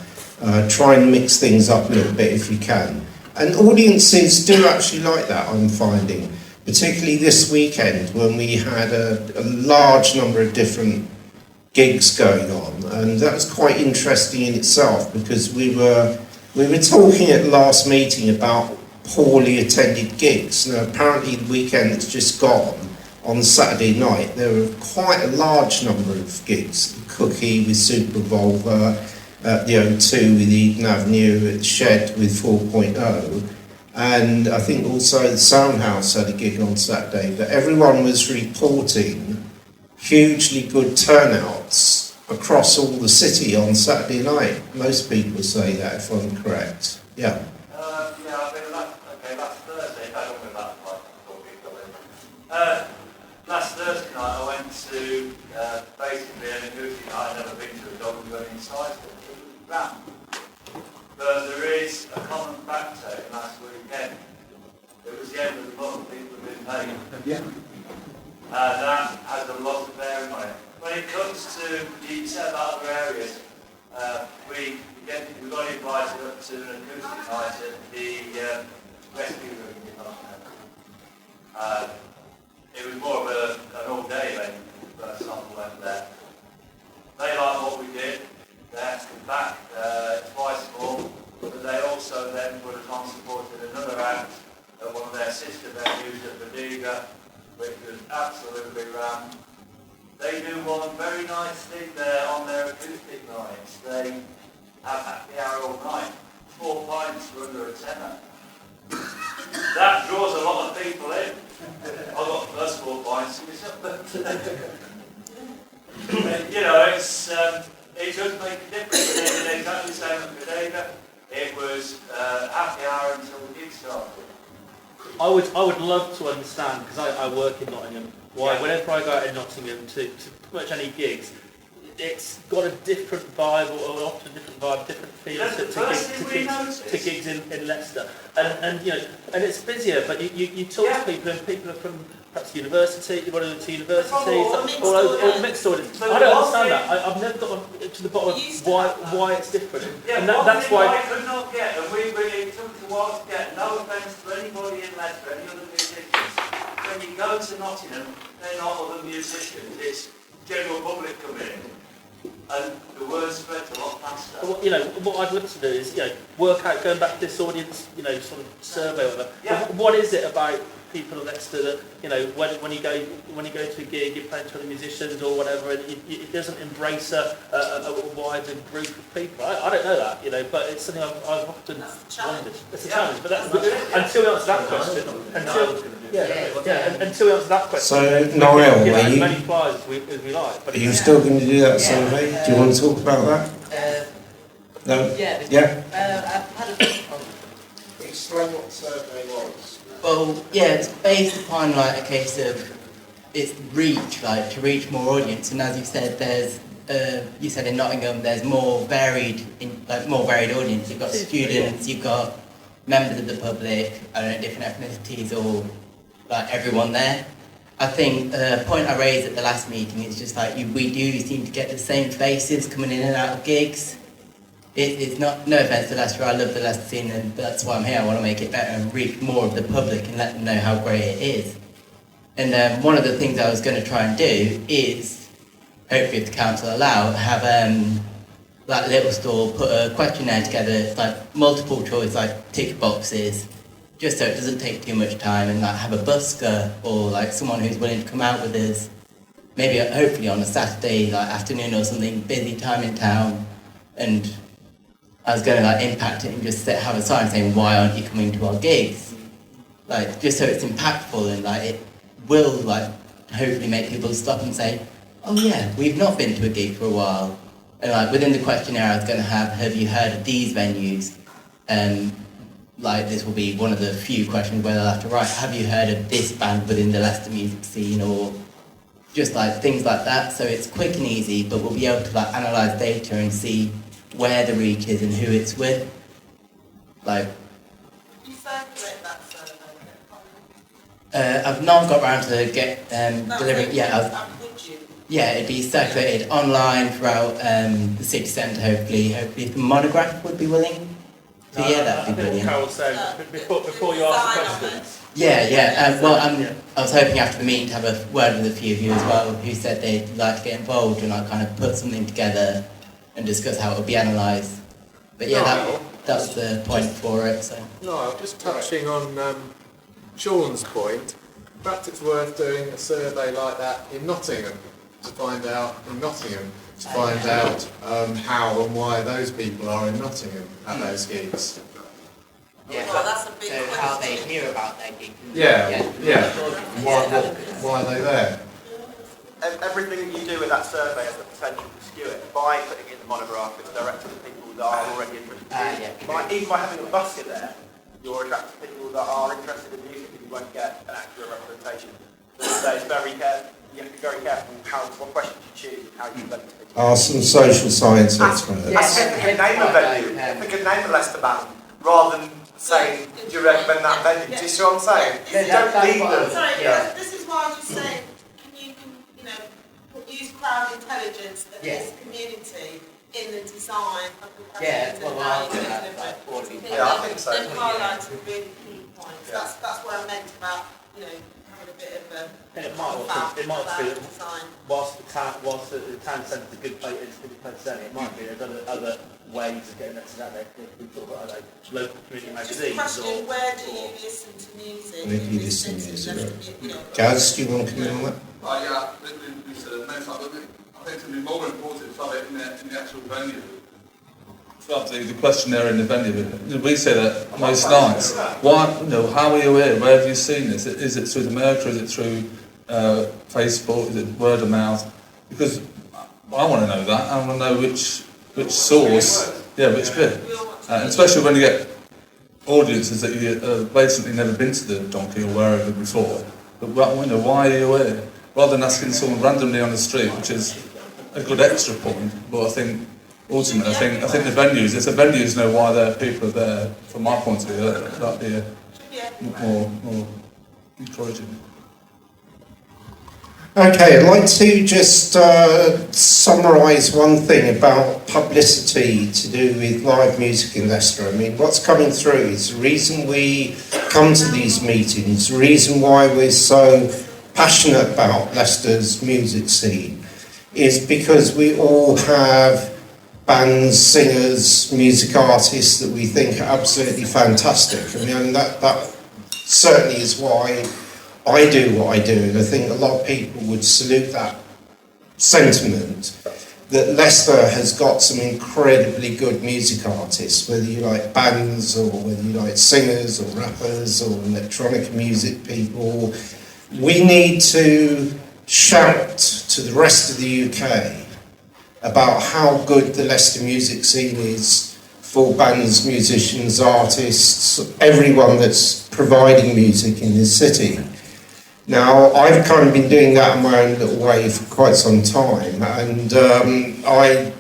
Try and mix things up a little bit if you can. And audiences do actually like that, I'm finding. Particularly this weekend when we had a large number of different gigs going on. And that was quite interesting in itself, because we were talking at the last meeting about poorly attended gigs. Now apparently the weekend that's just gone, on Saturday night, there were quite a large number of gigs. The Cookie with Super Revolver, at the O2 with Eden Avenue, at the Shed with 4.0, and I think also the Soundhouse had a gig on Saturday. But everyone was reporting hugely good turnouts across all the city on Saturday night. Most people say that, if I'm correct. Yeah. Last Thursday night I went to basically an acoustic night. I'd never been to a dog and going inside it. It was rammed. But there is a common factor in last weekend. It was the end of the month, people have been paid. Yeah. That has a lot of bearing on it. When it comes to, you said about other areas, we got invited up to an acoustic night at the rescue room. It was more of an all-day event, but some went there. They liked what we did. They asked us back twice more, but they also then would have gone supported another act at one of their sister venues at Bodega, which was absolutely rammed. They do one very nice thing there on their acoustic nights. They have happy hour all night. 4 pints for under a tenner. That draws a lot of people in. I got the first 4 pints you know, it does make a difference. They did exactly the same at Bodega. It was happy hour until the gig started. I would love to understand, because I work in Nottingham, why whenever I go out in Nottingham to pretty much any gigs, it's got a different vibe, or often a different vibe, different feel to gigs in Leicester. And you know, and it's busier, but you talk to people, and people are from perhaps university, one of the universities, or mixed audience. I don't understand that. I've never got to the bottom of why it's different. Yeah, and that's why I could not get, and we really took a while whilst get no offence to anybody in Leicester, any other musicians, when you go to Nottingham, they're not other musicians, it's general public coming in. And the word spreads a lot faster. Well, you know, what I'd love to do is, you know, work out, going back to this audience, you know, sort of survey or whatever. Yeah. What is it about people in Leicester that, you know, when you go to a gig, you're playing to other musicians or whatever, and it doesn't embrace a wider group of people? I don't know that, you know, but it's something I've often wondered. It's a challenge, but that's until we answer that question. Until we answer that question. So, Noel, give are as you, many flyers as we like. But are you still going to do that survey? Do you want to talk about that? No? Yeah? I've had a... Explain what the survey was. Well, yeah, it's based upon like a case of its reach, like to reach more audience. And as you said, there's you said in Nottingham there's more varied audience. You've got students, you've got members of the public, I don't know, different ethnicities, or like everyone there. I think the point I raised at the last meeting is just like we do seem to get the same faces coming in and out of gigs. It's not, no offence to Leicester, I love the Leicester scene and that's why I'm here. I want to make it better and reach more of the public and let them know how great it is. And one of the things I was going to try and do is, hopefully if the council allow, have like little store put a questionnaire together, like multiple choice, like tick boxes, just so it doesn't take too much time, and like have a busker or like someone who's willing to come out with us, maybe hopefully on a Saturday like afternoon or something, busy time in town. And I was going to like impact it and just have a sign saying, why aren't you coming to our gigs? Like, just so it's impactful and like it will like hopefully make people stop and say, oh yeah, we've not been to a gig for a while. And like within the questionnaire I was going to have you heard of these venues? Like this will be one of the few questions where they'll have to write, have you heard of this band within the Leicester music scene? Or just like things like that. So it's quick and easy, but we'll be able to like analyse data and see where the reach is and who it's with. Like, You circulate that survey? I've not got around to get delivering. Yeah, yeah, it'd be circulated online throughout the city centre. Hopefully, if the Monograph would be willing to hear that, would be brilliant. Carol said before you ask the questions. Yeah. Well, I was hoping after the meeting to have a word with a few of you as well, who said they'd like to get involved and I kind of put something together and discuss how it will be analysed. But yeah, that's the point for it. So. No, just touching on Sean's point, perhaps it's worth doing a survey like that in Nottingham to find out how and why those people are in Nottingham at those gigs. Yeah, well, that's a big so how they hear about their gig. Yeah. Why are they there? Everything that you do with that survey has the potential to skew it. By putting it in the monograph, it's directed to people that are already interested. Even by having a busker there, you're attracting people that are interested in music and you won't get an accurate representation. So it's very careful. You have to be very careful what questions you choose and how you present to people. Are some social science experts? If we could name a venue, if we could name a Leicester band, rather than saying, do you recommend that venue? Do you see what I'm saying? You don't lead them. Sorry, this is why I was just saying, use crowd intelligence of this community in the design of the I think so. They've highlighted really key points. That's what I meant about, having a bit of a it might be that whilst the town centre is a good place, it might be there's other ways of getting messages out there. We talk about local community magazines. Question, where do you listen to music? Where do you listen to music? Gaz, do you want to come in on that? Yeah, it's a nice idea. I think it's going to be more important to have it in the actual venue. The questionnaire in the venue, we say that most nights. Why? How are you here? Where have you seen this? Is it through the America? Is it through Facebook? Is it word of mouth? Because I want to know that. I want to know which source. Yeah, which bit. Especially when you get audiences that you basically never been to the Donkey or wherever before. But why are you here? Rather than asking someone randomly on the street, which is a good extra point. But I think ultimately, I think the venues, if the venues know why their people are there, from my point of view, that'd be more encouraging. Okay, I'd like to just summarise one thing about publicity to do with live music in Leicester. I mean, what's coming through is the reason we come to these meetings, the reason why we're so passionate about Leicester's music scene is because we all have bands, singers, music artists that we think are absolutely fantastic. I mean, that certainly is why I do what I do, and I think a lot of people would salute that sentiment, that Leicester has got some incredibly good music artists, whether you like bands or whether you like singers or rappers or electronic music people. We need to shout to the rest of the UK about how good the Leicester music scene is for bands, musicians, artists, everyone that's providing music in this city. Now, I've kind of been doing that in my own little way for quite some time, and I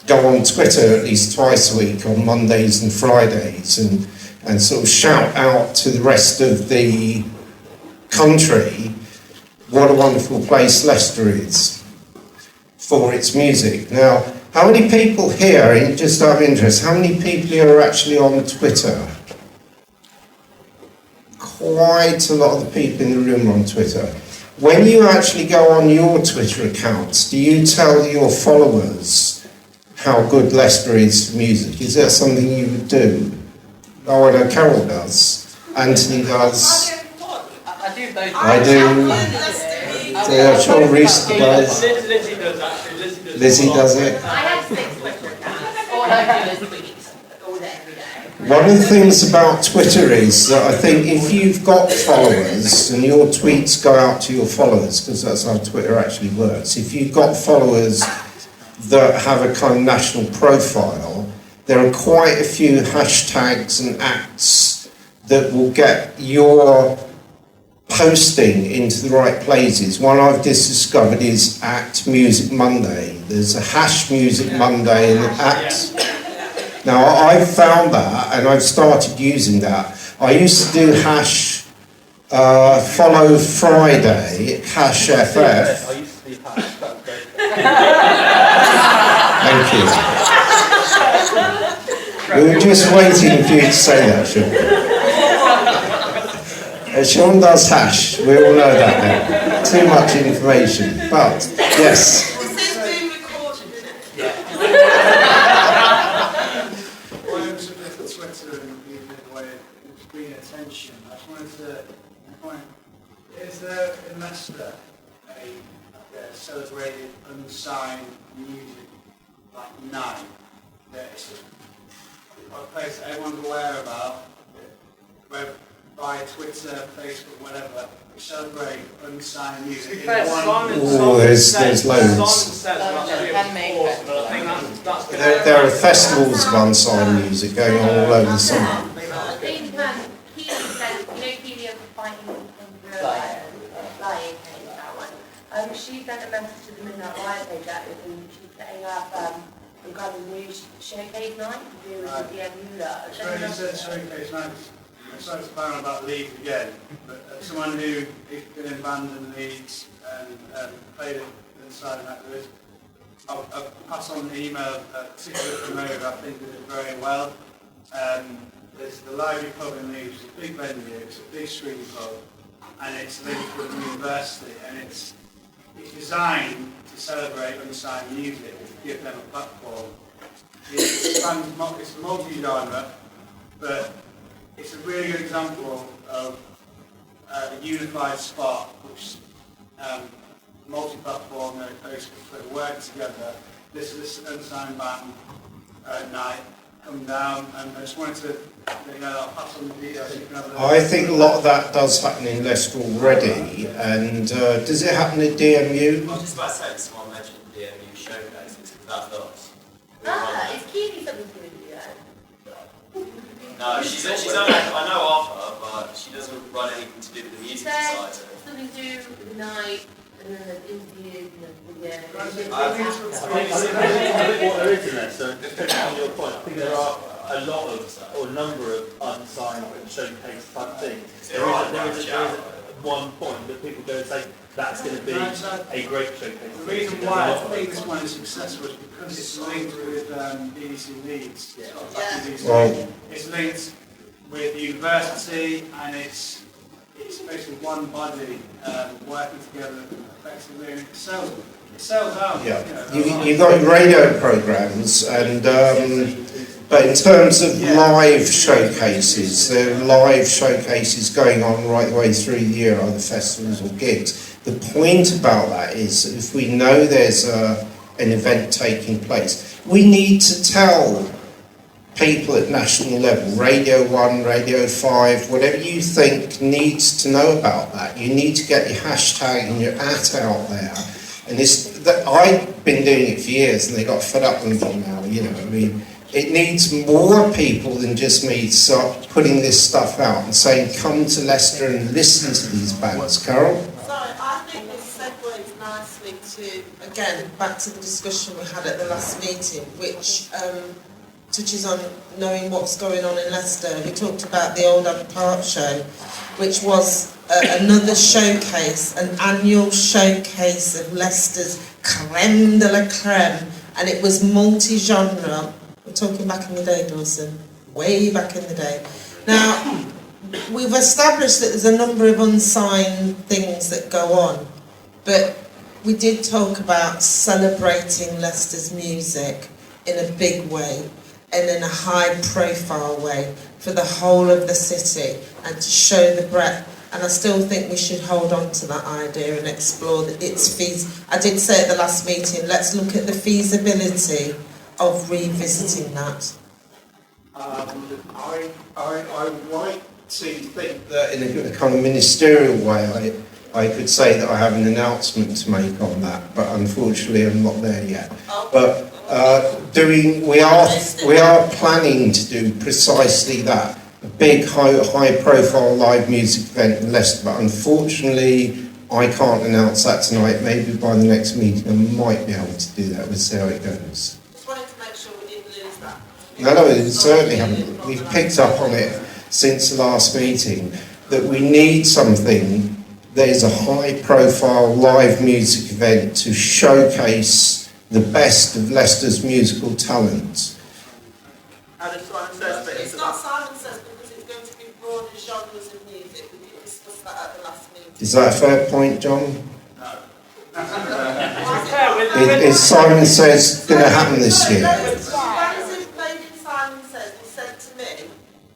go on Twitter at least twice a week on Mondays and Fridays and sort of shout out to the rest of the country what a wonderful place Leicester is for its music. Now, how many people here, and just out of interest, how many people here are actually on Twitter? Quite a lot of the people in the room are on Twitter. When you actually go on your Twitter accounts, do you tell your followers how good Leicester is for music? Is that something you would do? Oh, I know Carol does. Anthony does. I do. I'm sure Reese does. Lizzie does actually. Lizzie does it. I have 6 Twitter accounts. All I do is tweet all day, every day. One of the things about Twitter is that I think if you've got followers and your tweets go out to your followers, because that's how Twitter actually works, if you've got followers that have a kind of national profile, there are quite a few hashtags and acts that will get your posting into the right places. One I've just discovered is @MusicMonday. There's a #MusicMonday in the @ Now, I've found that, and I've started using that. I used to do #Follow Friday, #FF. I used to do hash. Thank you. We were just waiting for you to say that, Sean. Sean does hash, we all know that now. Too much information, but yes. Is there in Leicester a celebrated unsigned music like night that is a place that everyone's aware about, where by Twitter, Facebook, whatever, we celebrate unsigned music? Oh, there's loads. There are festivals of unsigned music going on all over the summer. I think Keely said, you know Keely of Fighting Flying, that one. She sent a message to the Midnight Riot page and she's setting up some kind of new showcase night to do with the DMU. So you said showcase night. I'm sorry to ban about Leeds again, but someone who has been in bands in Leeds and played it inside an activist, I'll pass on the email, particularly from Mode, I think did it very well. There's the Library Pub in Leeds, it's a big venue, it's a big street pub, and it's linked with the university, and it's designed to celebrate unsigned music, to give them a platform. It's multi-genre, but it's a really good example of a unified spot which multi-platform and Facebook Twitter work together. This unsigned band night come down, and I just wanted to I'll pass on the details. I think a lot of that does happen in Leicester already, and does it happen at DMU? I was just about to say, someone mentioned DMU showcases, that's us. Is Keely something to do with you then? No, she's only, I know of her, but she doesn't run anything to do with the music side. Something to do with the night, and then the interviews and the video. I think what there is in there, so just picking on your point, I think there are a lot of, or a number of unsigned showcase type things. There is one point that people go and say that's going to be a great showcase. The reason why I think this one is successful is because it's linked with BBC Leeds. Right. It's linked with the university, and it's basically one body working together effectively, and it sells out. Yeah, you've got radio programmes, and but in terms of live showcases, there are live showcases going on right the way through the year, either festivals or gigs. The point about that is, if we know there's an event taking place, we need to tell people at national level, Radio 1, Radio 5, whatever you think needs to know about that. You need to get your hashtag and your @ out there. And I've been doing it for years, and they got fed up with me now, I mean, it needs more people than just me to start putting this stuff out and saying, come to Leicester and listen to these bands. Carol? Sorry, I think this segues nicely to, again, back to the discussion we had at the last meeting, which touches on knowing what's going on in Leicester. We talked about the Old Abbey Park show, which was another showcase, an annual showcase of Leicester's creme de la creme, and it was multi-genre. We're talking back in the day, Dawson, way back in the day. Now, we've established that there's a number of unsigned things that go on, but we did talk about celebrating Leicester's music in a big way and in a high-profile way for the whole of the city, and to show the breadth. And I still think we should hold on to that idea and explore its I did say at the last meeting, let's look at the feasibility of revisiting that. I like to think that in a kind of ministerial way, I could say that I have an announcement to make on that, but unfortunately I'm not there yet. But we are planning to do precisely that, a big high profile live music event in Leicester, but unfortunately I can't announce that tonight. Maybe by the next meeting I might be able to do that. We'll see how it goes. Just wanted to make sure we didn't lose that. No, we certainly haven't. We've picked up on it since the last meeting, that we need something that is a high profile live music event to showcase the best of Leicester's musical talent. And as Simon says, but it's not Simon Says, because it's going to be broader genres of music. We discussed that at the last meeting. Is that a fair point, John? No. Is Simon Says going to happen this year? Those bands who played in Simon Says who said to me,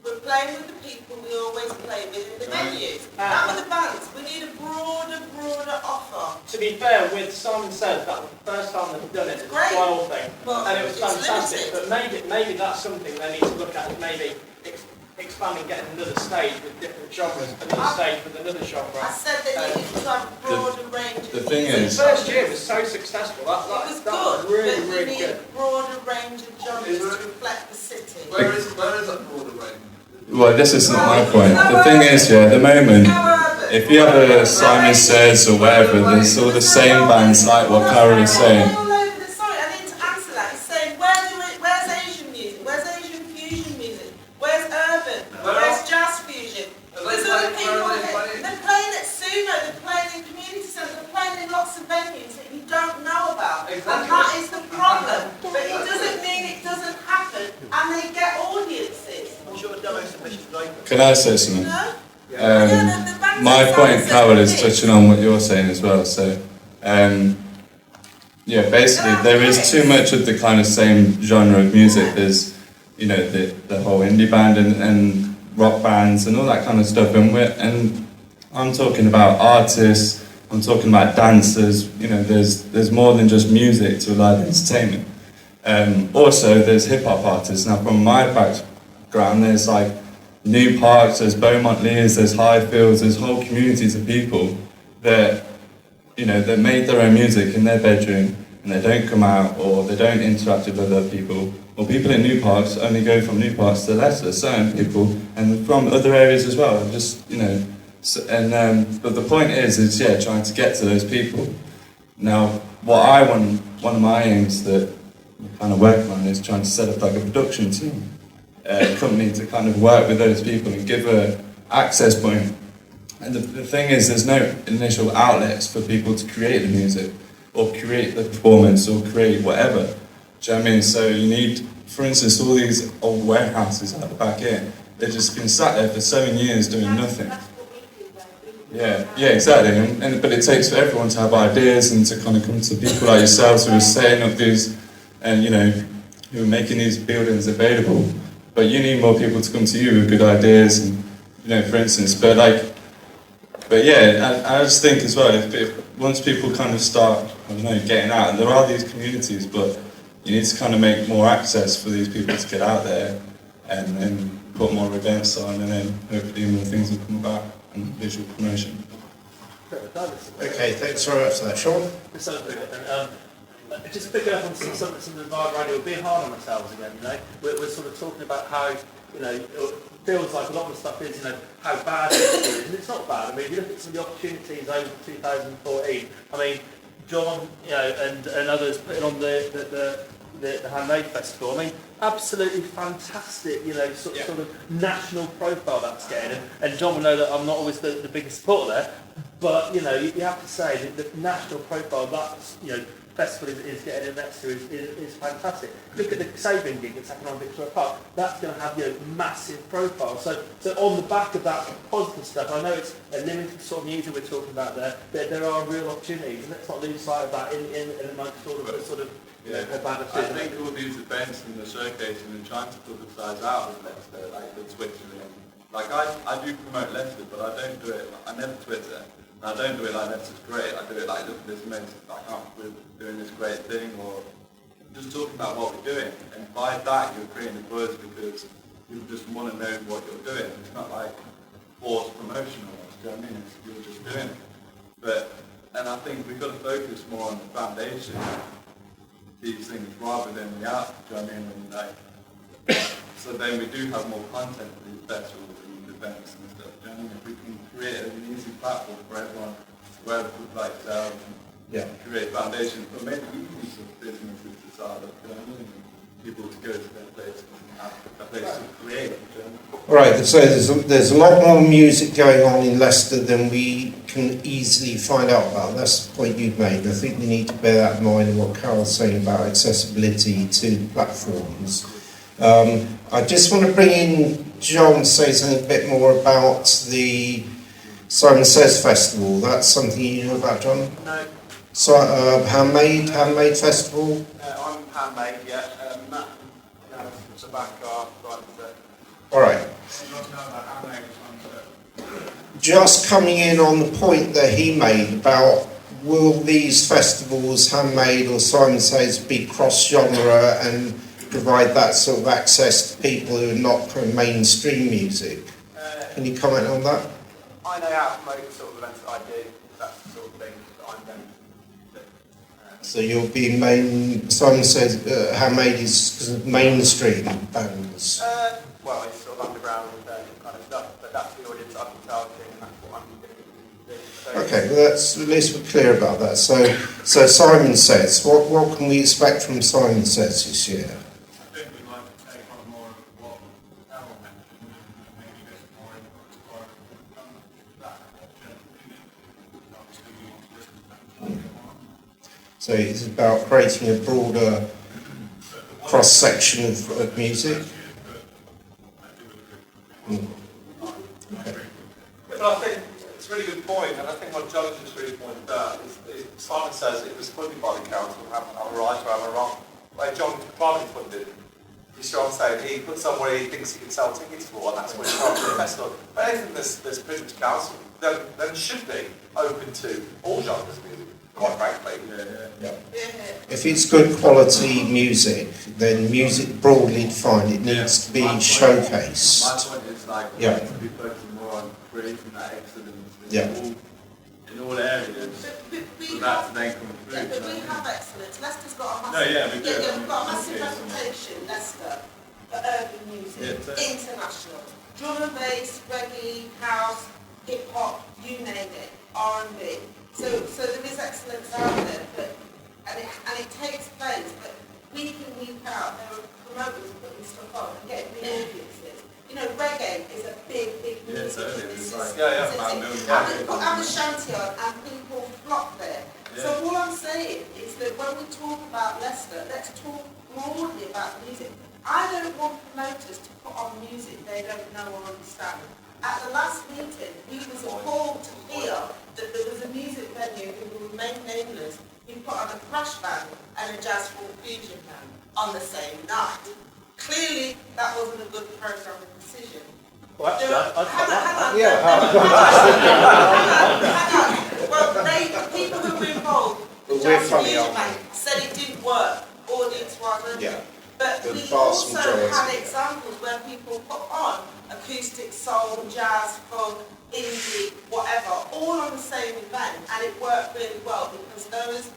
we're playing with the people we always play with in the venues. That were the bands. We need a broader offer. To be fair, with Simon Says, that was the first time they've done it, it's a trial thing, and it was fantastic. But maybe that's something they need to look at, maybe expanding, getting another stage with different genres, another stage with another genre. I said that you need to have a broader range. The thing is, the first year was so successful. That was really, really good. A broader range of genres to reflect the city. Where is that broader range? well, this isn't my point. The thing is, yeah, at the moment, if you have a Simon Says or whatever, there's all the same bands like what Carol is saying. Sorry, I need to answer that. He's saying, where's Asian music? Where's Asian fusion music? Where's urban? Where's jazz fusion? There's other people. They're playing at Suno, they're playing in community centres, they're playing in lots of venues that you don't know about. And that is the problem. But it doesn't mean it doesn't happen, and they get audiences. I'm sure demo submissions are open. Can I say something? No? My point, Carol, is touching on what you're saying as well. So, yeah, basically, there is too much of the kind of same genre of music. There's, you know, the whole indie band and rock bands and all that kind of stuff. And I'm talking about artists. I'm talking about dancers. You know, there's more than just music to live entertainment. Also, there's hip hop artists. Now, from my background, there's like New Parks, there's Beaumont Leys, there's Highfields, there's whole communities of people that, you know, that made their own music in their bedroom and they don't come out or they don't interact with other people. Or people in New Parks only go from New Parks to Leicester, certain people, and from other areas as well. Just, you know, but the point is yeah, trying to get to those people. Now, what I want, one of my aims that we're kind of working on is trying to set up like a production team. Company to kind of work with those people and give a access point And the thing is, there's no initial outlets for people to create the music, or create the performance, or create whatever. Do you know what I mean? So you need, for instance, all these old warehouses at the back here. They've just been sat there for 7 years doing nothing. Yeah, exactly. But it takes for everyone to have ideas and to kind of come to people like yourselves who are setting up these, and who are making these buildings available. But you need more people to come to you with good ideas, and for instance. But yeah, I just think as well, if once people kind of start, getting out, and there are these communities, but you need to kind of make more access for these people to get out there, and then put more events on, and then hopefully more things will come about, and visual promotion. Okay, thanks very much for that. Sean? Just picking up on some of the vibe radio, we're being hard on ourselves again, We're sort of talking about how, it feels like a lot of the stuff is, how bad it is, and it's not bad. I mean, if you look at some of the opportunities over 2014, I mean, John, and others putting on the Handmade Festival. I mean, absolutely fantastic, sort of national profile that's getting. And John will know that I'm not always the biggest supporter there, but, you have to say that the national profile that's, festival is getting in next to is fantastic. Look at the Sabin gig that's happening on Victoria Park. That's going to have massive profile. So on the back of that positive stuff, I know it's a limited sort of music we're talking about there are real opportunities, and let's not lose sight of that in amongst all of the sort of I think all these events and the showcasing and trying to publicise out of Leicester, like the Twitter and I do promote Leicester, but I don't do it. I never Twitter. And I don't do it like Leicester's great. I do it like, look at this amazing, we're doing this great thing, or just talking about what we're doing. And by that, you're creating the buzz because you just want to know what you're doing. It's not like forced promotion almost, do you know what I mean? You're just doing it. And I think we've got to focus more on the foundation of these things rather than the art, do you know what I mean? And so then we do have more content for these festivals and events and stuff, do you know what I mean? If we can create an easy platform for everyone to wear the good like create foundations, but maybe even some businesses to start up, you know what I mean? People to go to their place and have a place to create. Right, so there's a lot more music going on in Leicester than we can easily find out about. That's the point you've made. I think we need to bear that in mind, and what Carol's saying about accessibility to platforms. I just want to bring in John to say something a bit more about the Simon Says Festival. That's something you know about, John? No. So, Handmade Festival? I'm Handmade, yeah. Matt, it's a back car, right there. All right. Just coming in on the point that he made about will these festivals, Handmade or Simon Says, be cross-genre and provide that sort of access to people who are not from mainstream music? Can you comment on that? I know how to promote the sort of events that I do. That's the sort of thing that I'm going to do. So you'll be Simon Says Handmade is mainstream bands? Well, it's sort of underground kind of stuff, but that's the audience I've been targeting, and that's what I'm going to do. So Okay, well that's, at least we're clear about that. So Simon Says, what can we expect from Simon Says this year? So it's about creating a broader cross-section of music. Okay. But I think it's a really good point, and I think what John just really pointed out is Simon Says it was funded by the council, am I right or am I wrong? Like John privately funded, you see what I'm saying? He put somewhere he thinks he can sell tickets for, and that's what he's trying to do festival. But anything that's put into council, then should be open to all genres of music, quite frankly. Yeah. If it's good quality music, then music broadly defined, it needs to be showcased. My point is like, we need to be focusing more on creating that excellence in all areas, for that to then come through. Yeah, but we have excellence. Leicester's got a massive, we've got a massive reputation, Leicester, for urban music, international. Drum and bass, reggae, house, hip hop, you name it, R&B. So there is excellence out there, and it takes place, but week in, week out, there are promoters putting stuff on and getting big audiences. You know, reggae is a big, big music. have a shanty on and people flock there. Yeah. So all I'm saying is that when we talk about Leicester, let's talk broadly about music. I don't want promoters to put on music they don't know or understand. At the last meeting, he was appalled to hear that there was a music venue who will remain nameless who put on a thrash band and a jazz folk fusion band on the same night. Clearly, that wasn't a good programming decision. Well, actually, Well, the people who were involved, the jazz fusion band, said it didn't work, audience-wise. Yeah. But The we vast also majority. had examples where people put on acoustic, soul, jazz, funk, indie, whatever, all on the same event, and it worked really well because those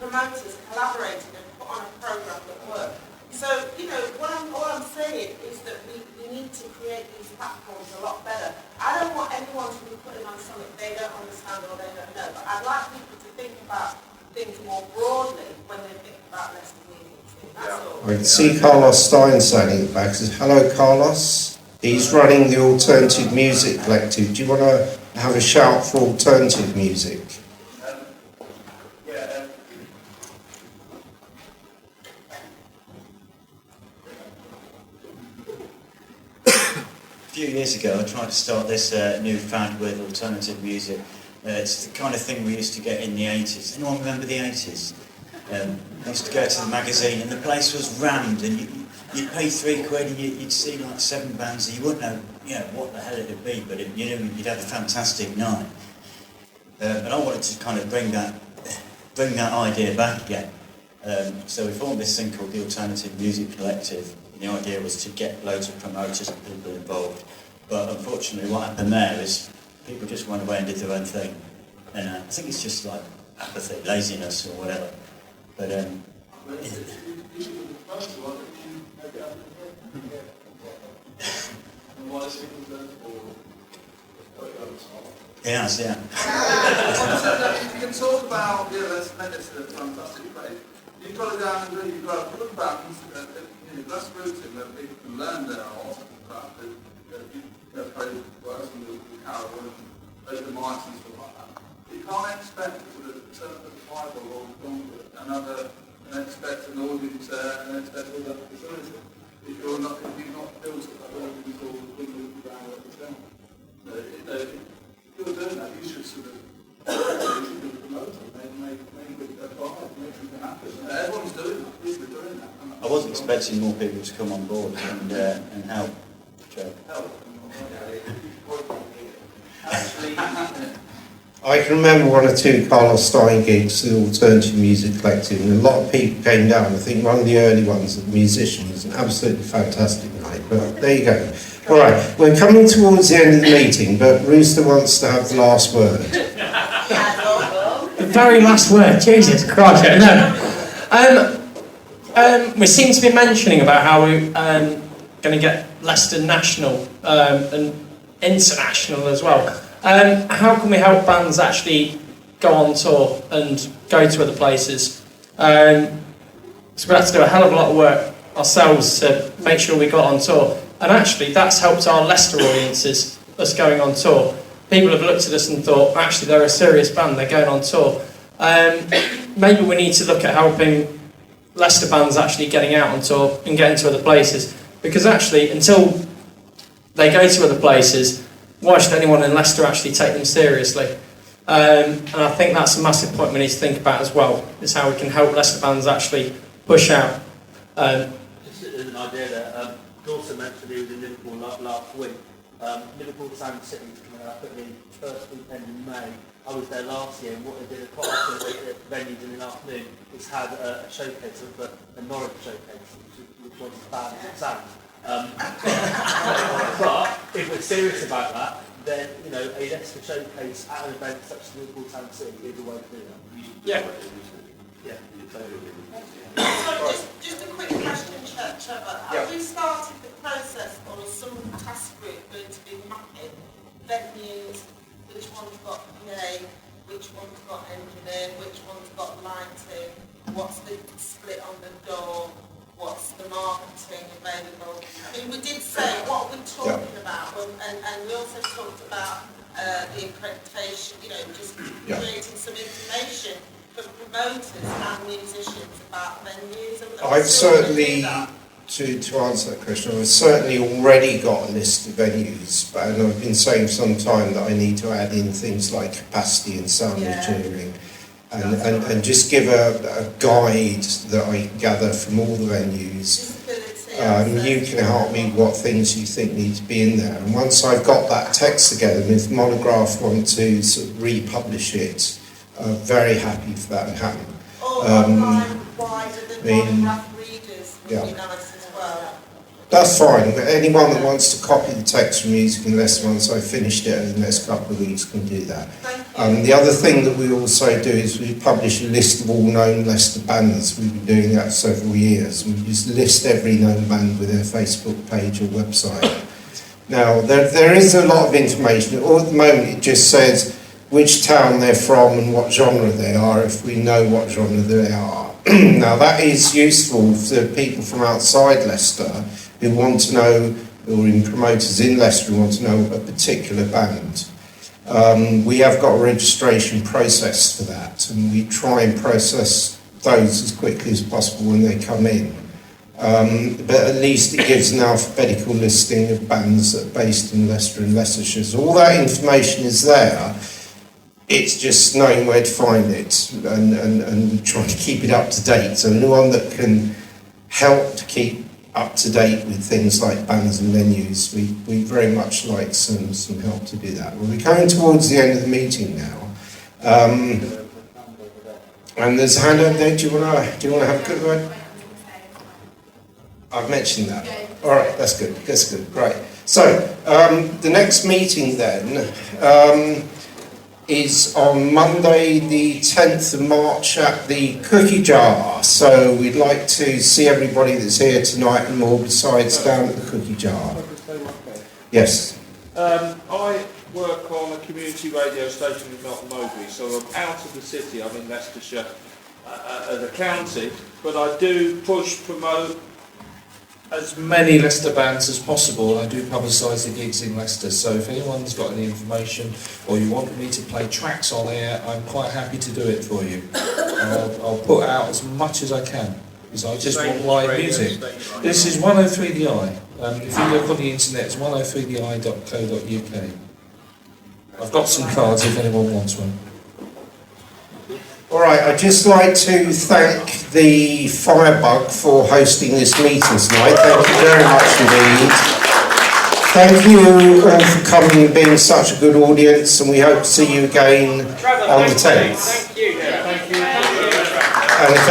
promoters collaborated and put on a program that worked. So, all I'm saying is that we need to create these platforms a lot better. I don't want anyone to be putting on something they don't understand or they don't know, but I'd like people to think about things more broadly when they think about Leicester music. That's all. I can see Carlos Stein saying at the back. Says, hello, Carlos. He's running the Alternative Music Collective. Do you want to have a shout for alternative music? A few years ago I tried to start this new fad with alternative music. It's the kind of thing we used to get in the 80s. Anyone remember the 80s? I used to go to the magazine and the place was rammed and you'd pay £3 and you'd see like 7 bands and you wouldn't know, what the hell it'd be, but you'd have a fantastic night. And I wanted to kind of bring that idea back again. So we formed this thing called the Alternative Music Collective. And the idea was to get loads of promoters and people involved. But unfortunately what happened there is people just went away and did their own thing. And I think it's just like apathy, laziness or whatever. But yes, yeah. You can talk about, let's make this a fantastic place. You've got to go down and do, you've got to put bands, grassroots in that people can learn their art and craft, play works and the carol and play the mice and stuff like that. You can't expect to turn up at the Bible or and expect an audience there and expect all that facility. If you've not built up that audience or the ground at the time. If you're doing that, you should sort of promote it, make it a vibe, make something happen. Everyone's doing that, people are doing that. I wasn't expecting more people to come on board and help. Joe. I can remember 1 or 2 Carlos Stein gigs to the Alternative Music Collective, and a lot of people came down. I think one of the early ones, the musician, was an absolutely fantastic night. But there you go. All right, we're coming towards the end of the meeting, but Rooster wants to have the last word. The very last word, Jesus Christ, no. We seem to be mentioning about how we're going to get Leicester national and international as well. How can we help bands actually go on tour and go to other places? So we had to do a hell of a lot of work ourselves to make sure we got on tour. And actually that's helped our Leicester audiences, us going on tour. People have looked at us and thought, actually they're a serious band, they're going on tour. Maybe we need to look at helping Leicester bands actually getting out on tour and getting to other places. Because actually, until they go to other places, why should anyone in Leicester actually take them seriously? And I think that's a massive point we need to think about as well, is how we can help Leicester bands actually push out. Just as an idea there, Dawson mentioned he was in Liverpool last week. Liverpool Sound City is coming up at the first weekend in May. I was there last year, and what they did quite often at venues in the afternoon was had a showcase of a Norwich showcase, which was bad as it sounds. But if we're serious about that, then a Leicester showcase at an event such as Liverpool Sound City is the way to do that. Yeah. Just a quick question, Trevor. Have we started the process, or is some task group going to be mapping venues, which one's got PA, which one's got engineer, which one's got lighting, what's the split on the door, what's the marketing available. I mean, we did say what we're talking about, and we also talked about the accreditation, you know, just creating some information for promoters and musicians about venues. And I've certainly, to answer that question, I've certainly already got a list of venues, and I've been saying for some time that I need to add in things like capacity and sound engineering, and just give a guide that I gather from all the venues. You can help me what things you think need to be in there, and once I've got that text together, and if Monograph want to sort of republish it, I'm very happy for that to happen. Online wider than Monograph readers would be nice as well. That's fine, but anyone that wants to copy the text from Music in Leicester once I've finished it over the next couple of weeks can do that. The other thing that we also do is we publish a list of all known Leicester bands. We've been doing that for several years. We just list every known band with their Facebook page or website. Now, there is a lot of information. At the moment it just says which town they're from and what genre they are, if we know what genre they are. Now that is useful for people from outside Leicester who want to know, or in promoters in Leicester who want to know a particular band. We have got a registration process for that, and we try and process those as quickly as possible when they come in. But at least it gives an alphabetical listing of bands that are based in Leicester and Leicestershire. So all that information is there. It's just knowing where to find it and trying to keep it up to date. So anyone that can help to keep up to date with things like bands and venues, we very much like some help to do that. Well, we're coming towards the end of the meeting now. And there's a hand up there. Do you want to have a good word? I've mentioned that. All right, that's good. That's good. Right. So the next meeting then is on Monday the 10th of March at the Cookie Jar. So we'd like to see everybody that's here tonight and more besides down at the Cookie Jar. Yes. I work on a community radio station in North Mowbray, so I'm out of the city. I'm in Leicestershire as a county, but I do promote as many Leicester bands as possible, and I do publicise the gigs in Leicester. So if anyone's got any information or you want me to play tracks on air, I'm quite happy to do it for you. I'll put out as much as I can, because I just want live music. This is 103.I. If you look on the internet, it's 103.I.co.uk. I've got some cards if anyone wants one. All right, I'd just like to thank the Firebug for hosting this meeting tonight. Thank you very much indeed. Thank you all for coming and being such a good audience, and we hope to see you again on the 10th. Thank you. And if